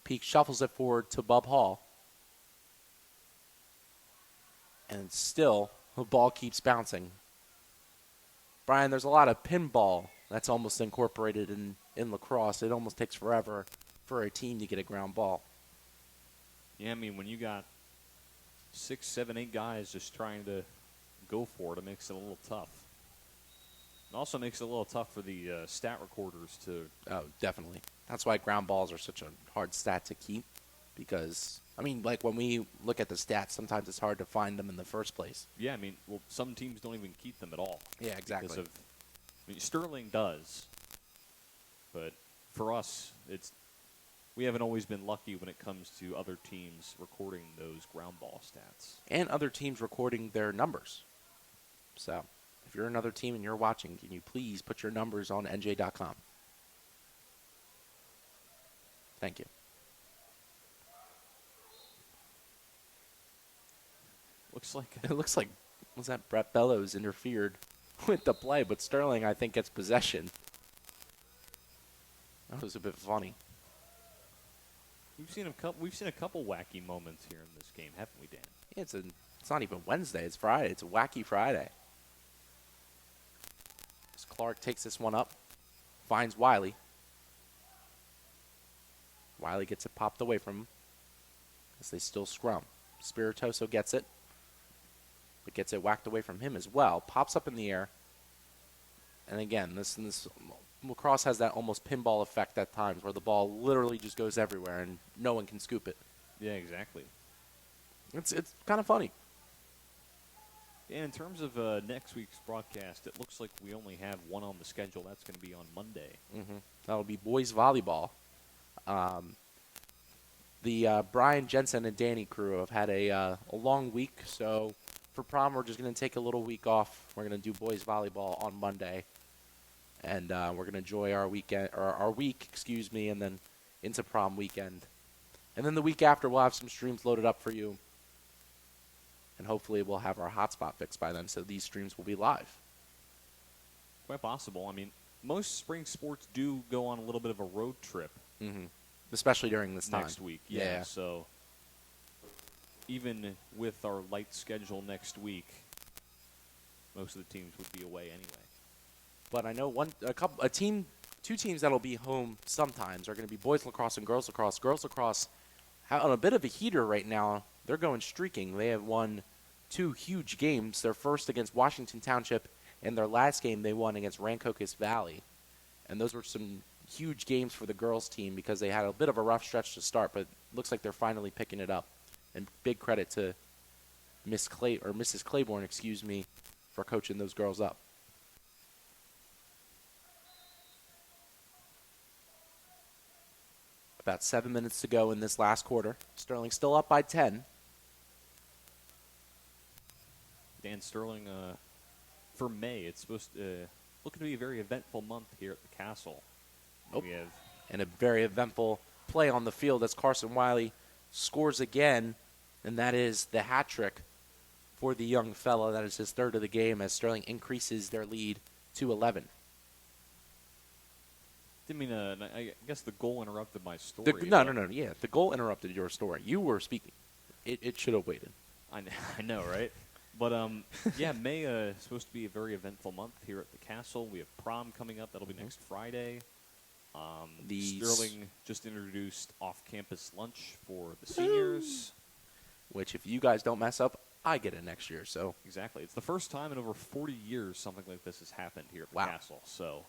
Peak shuffles it forward to Bub Hall. And still, the ball keeps bouncing. Brian, there's a lot of pinball that's almost incorporated in lacrosse. It almost takes forever for a team to get a ground ball. Yeah, I mean, when you got 6, 7, 8 guys just trying to go for it, it makes it a little tough. It also makes it a little tough for the stat recorders to... Oh, definitely. That's why ground balls are such a hard stat to keep. Because, I mean, like when we look at the stats, sometimes it's hard to find them in the first place. Yeah, I mean, well, some teams don't even keep them at all. Yeah, exactly. Because of, I mean, Sterling does. But for us, we haven't always been lucky when it comes to other teams recording those ground ball stats. And other teams recording their numbers. So, if you're another team and you're watching, can you please put your numbers on NJ.com? Thank you. It looks like was that Brett Bellows interfered with the play, but Sterling I think gets possession. That was a bit funny. We've seen a couple wacky moments here in this game, haven't we, Dan? Yeah, it's not even Wednesday, it's Friday. It's a wacky Friday. As Clark takes this one up, finds Wiley. Wiley gets it popped away from him as they still scrum. Spiritoso gets it, but gets it whacked away from him as well. Pops up in the air. And again, this lacrosse has that almost pinball effect at times where the ball literally just goes everywhere and no one can scoop it. Yeah, exactly. It's kind of funny. Yeah, in terms of next week's broadcast, it looks like we only have one on the schedule. That's going to be on Monday. Mm-hmm. That'll be boys volleyball. The Brian Jensen and Danny crew have had a long week, so for prom, we're just going to take a little week off. We're going to do boys volleyball on Monday, and we're going to enjoy our weekend or our week, excuse me, and then into prom weekend. And then the week after, we'll have some streams loaded up for you, and hopefully we'll have our hotspot fixed by then, so these streams will be live. Quite possible. I mean, most spring sports do go on a little bit of a road trip. Mm-hmm. Especially during this time. Next week, yeah. So even with our light schedule next week, most of the teams would be away anyway. But I know two teams that'll be home sometimes are going to be boys lacrosse and girls lacrosse. Girls lacrosse on a bit of a heater right now. They're going streaking. They have won 2 huge games. Their first against Washington Township, and their last game they won against Rancocas Valley. And those were some huge games for the girls team because they had a bit of a rough stretch to start, but it looks like they're finally picking it up. And big credit to Mrs. Claiborne, excuse me, for coaching those girls up. About 7 minutes to go in this last quarter. Sterling still up by 10. Dan Sterling, for May, it's supposed to looking to be a very eventful month here at the Castle. We have and a very eventful play on the field as Carson Wiley scores again, and that is the hat trick for the young fella. That is his third of the game as Sterling increases their lead to 11. Didn't mean I guess the goal interrupted my story. No. Yeah, the goal interrupted your story. You were speaking. It should have waited. I know, right? But, yeah, May is supposed to be a very eventful month here at the Castle. We have prom coming up. That'll be next Friday. Sterling just introduced off-campus lunch for the seniors. Which, if you guys don't mess up, I get it next year. So Exactly. It's the first time in over 40 years something like this has happened here at the Castle. So,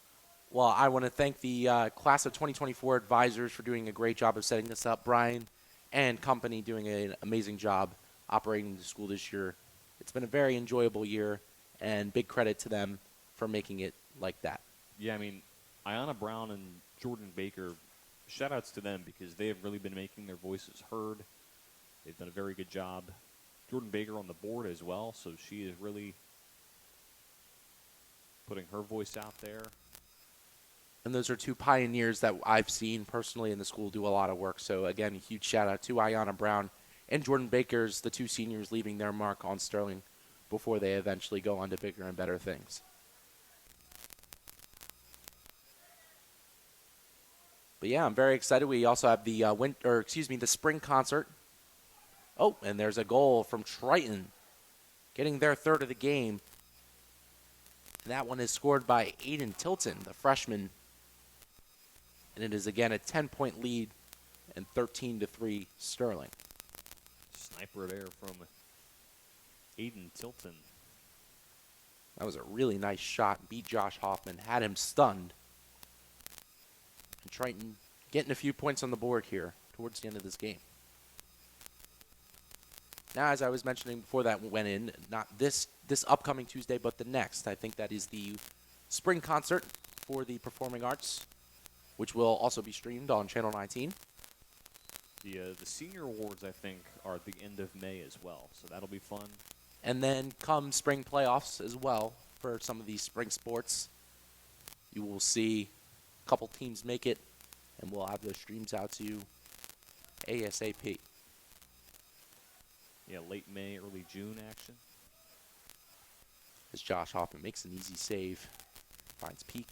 well, I want to thank the class of 2024 advisors for doing a great job of setting this up. Brian and company doing an amazing job operating the school this year. It's been a very enjoyable year, and big credit to them for making it like that. Yeah, I mean, Ayanna Brown and Jordan Baker, shout-outs to them because they have really been making their voices heard. They've done a very good job. Jordan Baker on the board as well, so she is really putting her voice out there. And those are 2 pioneers that I've seen personally in the school do a lot of work. So, again, a huge shout-out to Ayanna Brown and Jordan Baker's, the 2 seniors leaving their mark on Sterling before they eventually go on to bigger and better things. But yeah, I'm very excited. We also have the the spring concert. Oh, and there's a goal from Triton, getting their third of the game. And that one is scored by Aiden Tilton, the freshman. And it is again a 10-point lead and 13-3 Sterling. Sniper there from Aiden Tilton. That was a really nice shot. Beat Josh Hoffman, had him stunned. And Triton getting a few points on the board here towards the end of this game. Now, as I was mentioning before that went in, not this upcoming Tuesday, but the next. I think that is the spring concert for the performing arts, which will also be streamed on Channel 19. The senior awards, I think, are at the end of May as well, so that'll be fun. And then come spring playoffs as well for some of these spring sports. You will see a couple teams make it, and we'll have those streams out to you ASAP. Yeah, late May, early June action. As Josh Hoffman makes an easy save, finds Peak.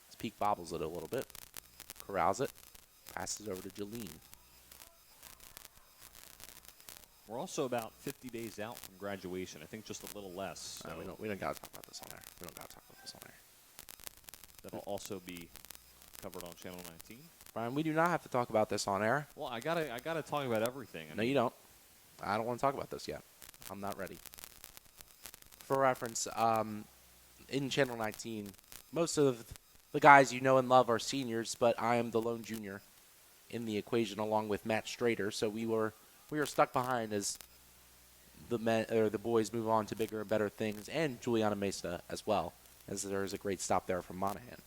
His Peak bobbles it a little bit, corrals it, passes over to Jolene. We're also about 50 days out from graduation. I think just a little less. So We don't gotta talk about this on air. We don't gotta talk about this on air. that'll also be covered on Channel 19. Brian, we do not have to talk about this on air. Well, I gotta talk about everything. No, you don't. I don't want to talk about this yet. I'm not ready. For reference, in Channel 19, most of the guys you know and love are seniors, but I am the lone junior in the equation along with Matt Strader. So we were stuck behind as the boys move on to bigger and better things, and Juliana Mesa as well, as there is a great stop there from Monahan.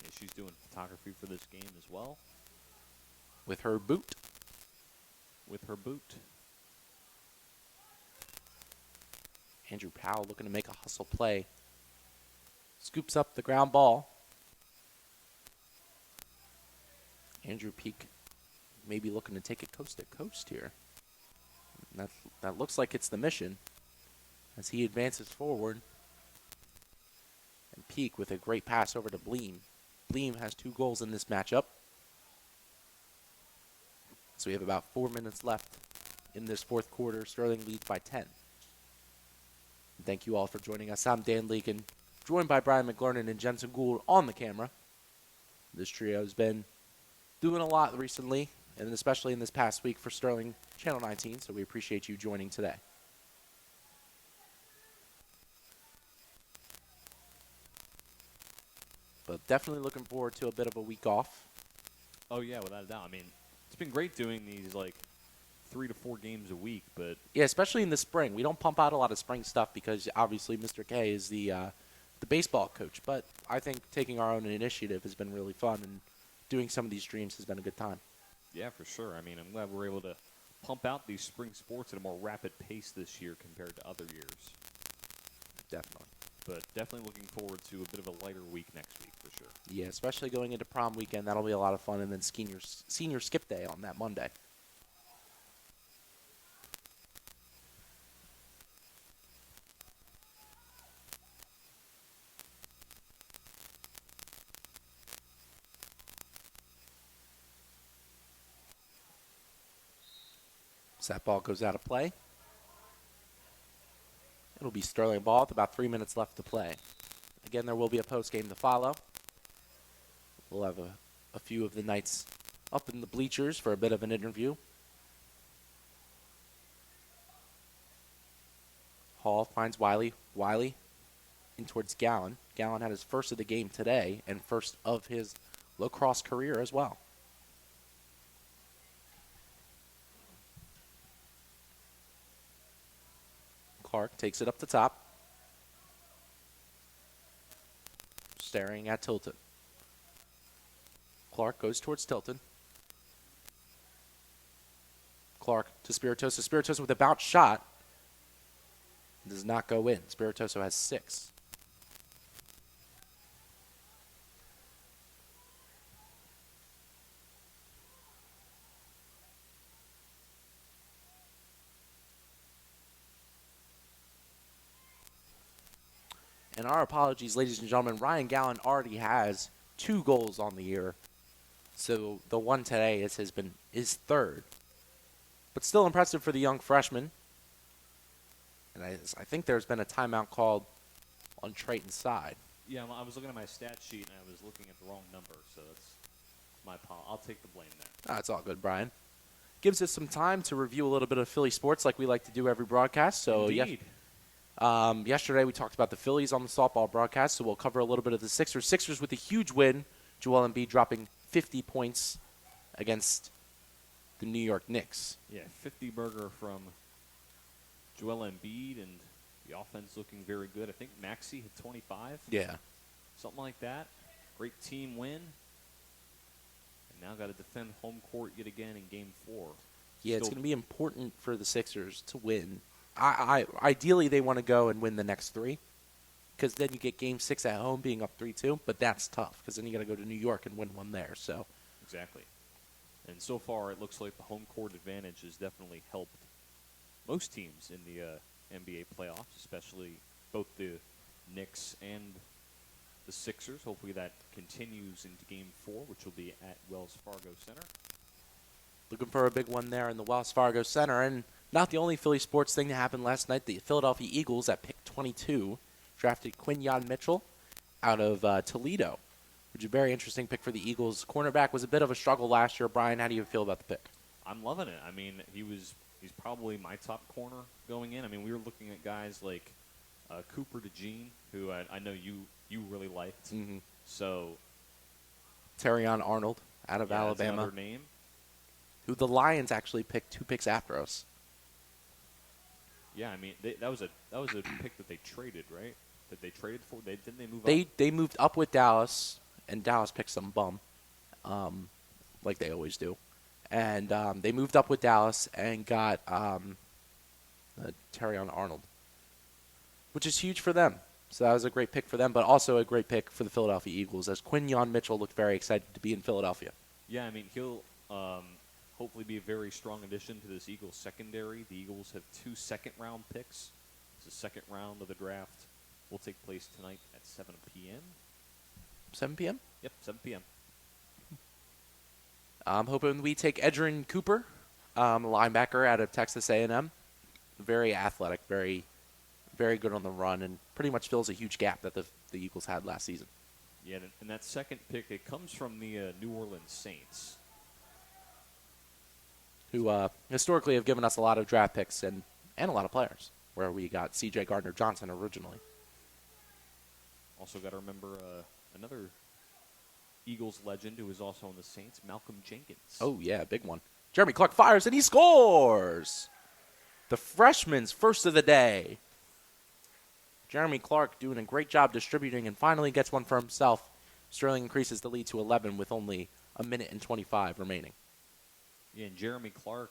Yeah, she's doing photography for this game as well. With her boot. Andrew Powell looking to make a hustle play. Scoops up the ground ball. Andrew Peak maybe looking to take it coast to coast here. That looks like it's the mission as he advances forward. And Peak with a great pass over to Bleem. Bleem has 2 goals in this matchup. So we have about 4 minutes left in this fourth quarter. Sterling leads by 10. Thank you all for joining us. I'm Dan Leakin, joined by Brian McLernan and Jensen Gould on the camera. This trio has been doing a lot recently, and especially in this past week for Sterling Channel 19, so we appreciate you joining today. But definitely looking forward to a bit of a week off. Oh, yeah, without a doubt. I mean, it's been great doing these, 3 to 4 games a week, but... Yeah, especially in the spring. We don't pump out a lot of spring stuff because, obviously, Mr. K is the baseball coach. But I think taking our own initiative has been really fun, and doing some of these streams has been a good time. Yeah, for sure. I mean, I'm glad we're able to pump out these spring sports at a more rapid pace this year compared to other years. Definitely. But definitely looking forward to a bit of a lighter week next week, for sure. Yeah, especially going into prom weekend. That'll be a lot of fun. And then senior skip day on that Monday. So that ball goes out of play. It'll be Sterling ball with about 3 minutes left to play. Again, there will be a post game to follow. We'll have a few of the Knights up in the bleachers for a bit of an interview. Hall finds Wiley. Wiley in towards Gallon. Gallon had his first of the game today and first of his lacrosse career as well. Clark takes it up the top. Staring at Tilton. Clark goes towards Tilton. Clark to Spiritoso. Spiritoso with a bounce shot. Does not go in. Spiritoso has 6. And our apologies, ladies and gentlemen. Ryan Gallon already has 2 goals on the year. So the one today is his third. But still impressive for the young freshman. And I think there's been a timeout called on Triton's side. Yeah, I was looking at my stat sheet, and I was looking at the wrong number, so that's my fault. I'll take the blame there. It's all good, Brian. Gives us some time to review a little bit of Philly sports like we like to do every broadcast. So Indeed. yesterday we talked about the Phillies on the softball broadcast, so we'll cover a little bit of the Sixers. Sixers with a huge win. Joel Embiid dropping 50 points against the New York Knicks. Yeah, 50 burger from Joel Embiid, and the offense looking very good. I think Maxey hit 25. Yeah. Something like that. Great team win. And now got to defend home court yet again in Game 4. Yeah, it's going to be important for the Sixers to win. Ideally, they want to go and win the next 3, because then you get Game 6 at home being up 3-2. But that's tough, because then you got to go to New York and win one there. So exactly. And so far, it looks like the home court advantage has definitely helped most teams in the NBA playoffs, especially both the Knicks and the Sixers. Hopefully that continues into Game 4, which will be at Wells Fargo Center. Looking for a big one there in the Wells Fargo Center. And not the only Philly sports thing that happened last night. The Philadelphia Eagles at pick 22 drafted Quinyon Mitchell out of Toledo, which is a very interesting pick for the Eagles. Cornerback was a bit of a struggle last year. Brian, how do you feel about the pick? I'm loving it. I mean, he's probably my top corner going in. I mean, we were looking at guys like Cooper DeJean, who I know you really liked. Mm-hmm. So Terrion Arnold out of Alabama. That's another name. Who the Lions actually picked 2 picks after us. Yeah, I mean that was a pick that they traded, right? That they traded for. Didn't they move up? They moved up with Dallas, and Dallas picked some bum, like they always do. And they moved up with Dallas and got Terrion Arnold. which is huge for them. So that was a great pick for them, but also a great pick for the Philadelphia Eagles, as Quinyon Mitchell looked very excited to be in Philadelphia. Yeah, I mean, he'll hopefully be a very strong addition to this Eagles secondary. The Eagles have 2 second-round picks. The second round of the draft will take place tonight at 7 p.m. 7 p.m.? Yep, 7 p.m. I'm hoping we take Edgerrin Cooper, a linebacker out of Texas A&M. Very athletic, very, very good on the run, and pretty much fills a huge gap that the Eagles had last season. Yeah, and that second pick, it comes from the New Orleans Saints, who historically have given us a lot of draft picks and a lot of players, where we got C.J. Gardner-Johnson originally. Also got to remember another Eagles legend who was also on the Saints, Malcolm Jenkins. Oh, yeah, big one. Jeremy Clark fires, and he scores! The freshman's first of the day. Jeremy Clark doing a great job distributing and finally gets one for himself. Sterling increases the lead to 11 with only a minute and 25 remaining. Yeah, and Jeremy Clark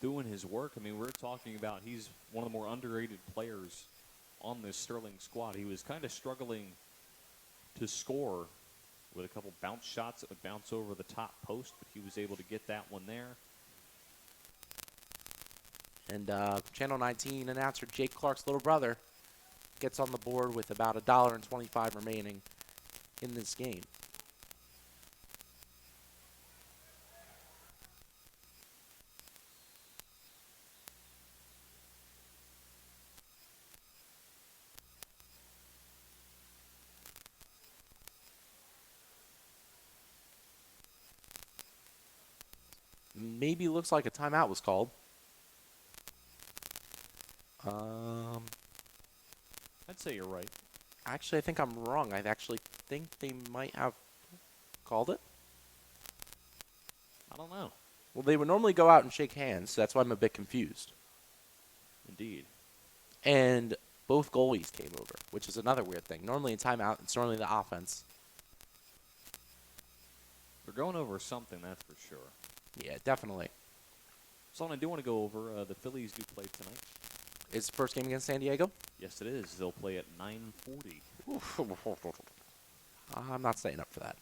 doing his work. I mean, we're talking about he's one of the more underrated players on this Sterling squad. He was kind of struggling to score with a couple bounce shots that would bounce over the top post, but he was able to get that one there. And Channel 19 announcer Jake Clark's little brother gets on the board with about $1.25 remaining in this game. Maybe looks like a timeout was called. I'd say you're right. Actually, I think I'm wrong. I actually think they might have called it. I don't know. Well, they would normally go out and shake hands, so that's why I'm a bit confused. Indeed. And both goalies came over, which is another weird thing. Normally in timeout, it's normally the offense. They're going over something, that's for sure. Yeah, definitely. So I do want to go over the Phillies do play tonight. Is the first game against San Diego? Yes, it is. They'll play at 9:40. I'm not staying up for that.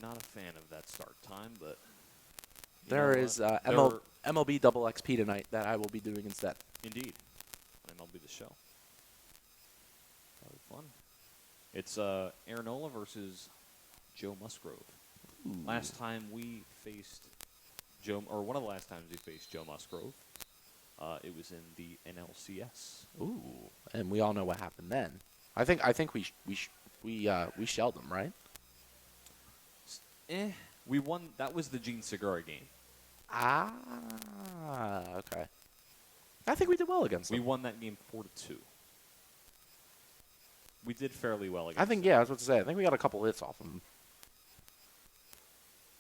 Not a fan of that start time, but There is MLB Double XP tonight that I will be doing instead. Indeed. MLB The Show. That'll be fun. It's Aaronola versus Joe Musgrove. Ooh. Last time we faced one of the last times we faced Joe Musgrove, it was in the NLCS. Ooh, and we all know what happened then. I think we shelled them, right? We won. That was the Gene Segura game. Ah, okay. I think we did well against them. We won that game 4-2. We did fairly well against I think, them. yeah, I was about to say, I think we got a couple hits off them.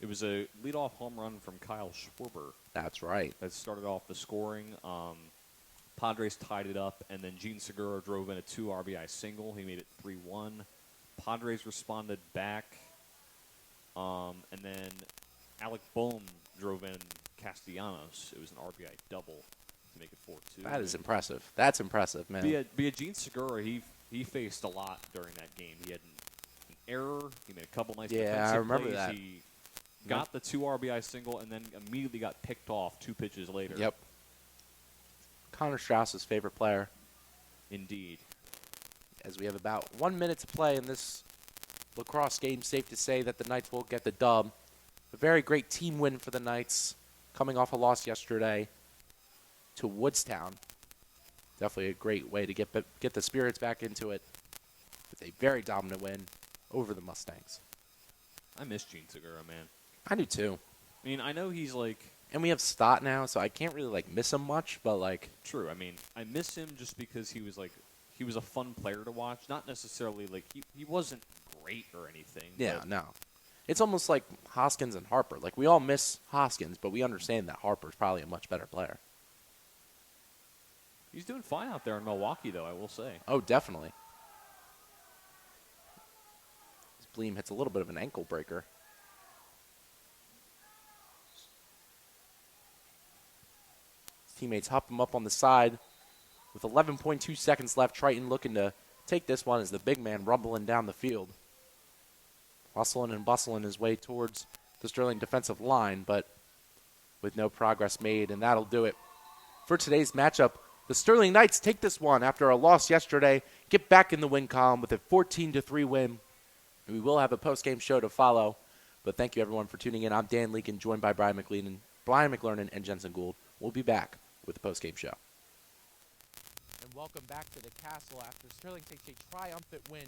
It was a leadoff home run from Kyle Schwarber. That's right. That started off the scoring. Padres tied it up, and then Gene Segura drove in a 2 RBI single. He made it 3-1. Padres responded back, and then Alec Boehm drove in Castellanos. It was an RBI double to make it 4-2. That is impressive. That's impressive, man. Be a Gene Segura, he faced a lot during that game. He had an error. He made a couple nice defensive I remember plays. that. He got the 2 RBI single and then immediately got picked off 2 pitches later. Yep. Connor Strauss's favorite player. Indeed. As we have about 1 minute to play in this lacrosse game, safe to say that the Knights will get the dub. A very great team win for the Knights, coming off a loss yesterday to Woodstown. Definitely a great way to get the spirits back into it with a very dominant win over the Mustangs. I miss Gene Segura, man. I do too. I mean, I know he's like... And we have Stott now, so I can't really miss him much, but True. I mean, I miss him just because he was a fun player to watch. Not necessarily he wasn't great or anything. Yeah, no. It's almost like Hoskins and Harper. We all miss Hoskins, but we understand that Harper's probably a much better player. He's doing fine out there in Milwaukee, though, I will say. Oh, definitely. Bleem hits a little bit of an ankle breaker. His teammates hop him up on the side With 11.2 seconds left, Triton looking to take this one as the big man rumbling down the field. Hustling and bustling his way towards the Sterling defensive line, but with no progress made, and that'll do it for today's matchup. The Sterling Knights take this one after a loss yesterday, get back in the win column with a 14-3 win. We will have a post-game show to follow, but thank you everyone for tuning in. I'm Dan Leakin, joined by Brian McLernan, and Jensen Gould. We'll be back with the post-game show. And welcome back to the Castle after Sterling takes a triumphant win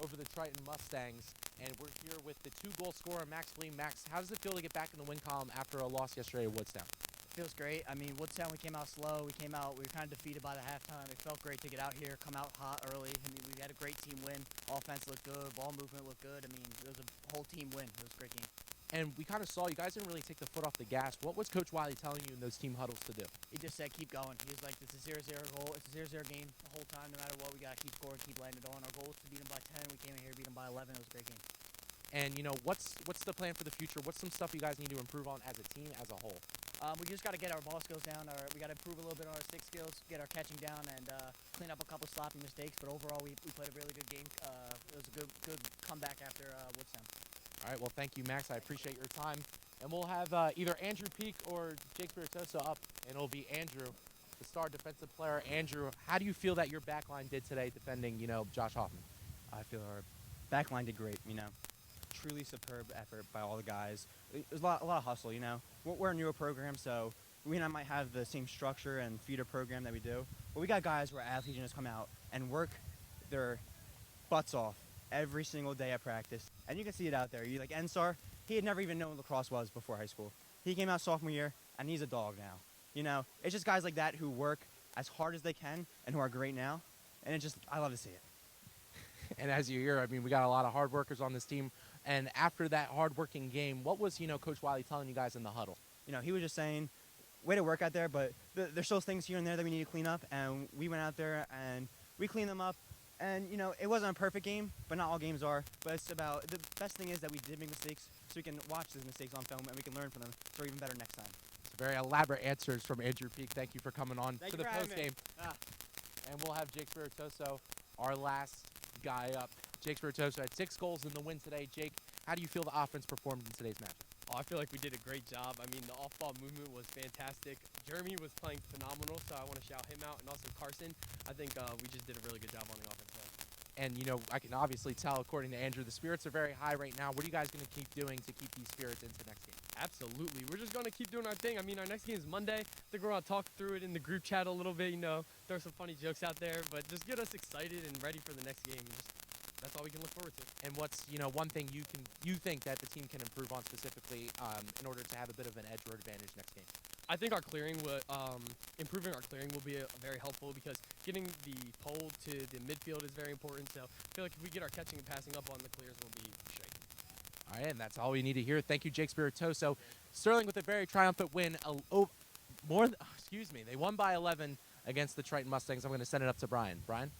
over the Triton Mustangs. And we're here with the two-goal scorer, Max Lee. Max, how does it feel to get back in the win column after a loss yesterday at Woodstown? Feels great. I mean, Woodstown, we came out slow. We were kind of defeated by the halftime. It felt great to get out here, come out hot early. I mean, we had a great team win. Offense looked good. Ball movement looked good. I mean, it was a whole team win. It was a great game. And we kind of saw you guys didn't really take the foot off the gas. What was Coach Wiley telling you in those team huddles to do? He just said, keep going. He was like, it's a 0-0 goal. It's a 0-0 game the whole time. No matter what, we got to keep scoring, keep letting it on. Our goal was to beat them by 10. We came in here, beat them by 11. It was a great game. And, you know, what's the plan for the future? What's some stuff you guys need to improve on as a team, as a whole? We just got to get our ball skills down. We got to improve a little bit on our stick skills, get our catching down, and clean up a couple sloppy mistakes. But overall, we played a really good game. It was a good comeback after Woodstown. All right, well, thank you, Max. I appreciate your time. And we'll have either Andrew Peak or Jake Spiritoso up, and it'll be Andrew, the star defensive player. Andrew, how do you feel that your back line did today defending, Josh Hoffman? I feel our back line did great, Truly superb effort by all the guys. It was a lot of hustle, We're a newer program, so we might have the same structure and feeder program that we do. But we got guys where athletes can just come out and work their butts off every single day at practice. And you can see it out there. You like Ensar, he had never even known what lacrosse was before high school. He came out sophomore year, and he's a dog now. It's just guys like that who work as hard as they can and who are great now. And I love to see it. And as you hear, we got a lot of hard workers on this team. And after that hard-working game, what was, Coach Wiley telling you guys in the huddle? He was just saying, way to work out there, but there's still things here and there that we need to clean up. And we went out there and we cleaned them up. And, it wasn't a perfect game, but not all games are. But it's about, the best thing is that we did make mistakes, so we can watch those mistakes on film and we can learn from them, so we're even better next time. It's very elaborate answers from Andrew Peak. Thank you for coming on to the post-game. And we'll have Jake Spiritoso, our last guy up. Jake Spiritoso had 6 goals in the win today. Jake, how do you feel the offense performed in today's match? Oh, I feel like we did a great job. The off-ball movement was fantastic. Jeremy was playing phenomenal, so I want to shout him out. And also Carson. I think we just did a really good job on the offense side. And, I can obviously tell, according to Andrew, the spirits are very high right now. What are you guys going to keep doing to keep these spirits into next game? Absolutely. We're just going to keep doing our thing. Our next game is Monday. I think we're going to talk through it in the group chat a little bit, throw some funny jokes out there. But just get us excited and ready for the next game. That's all we can look forward to. And what's, one thing you think that the team can improve on specifically in order to have a bit of an edge or advantage next game? I think our clearing improving our clearing will be very helpful because getting the pole to the midfield is very important. So I feel like if we get our catching and passing up on the clears, we'll be straight. All right, and that's all we need to hear. Thank you, Jake Spiritoso. Sterling with a very triumphant win. They won by 11 against the Triton Mustangs. I'm going to send it up to Brian. Brian?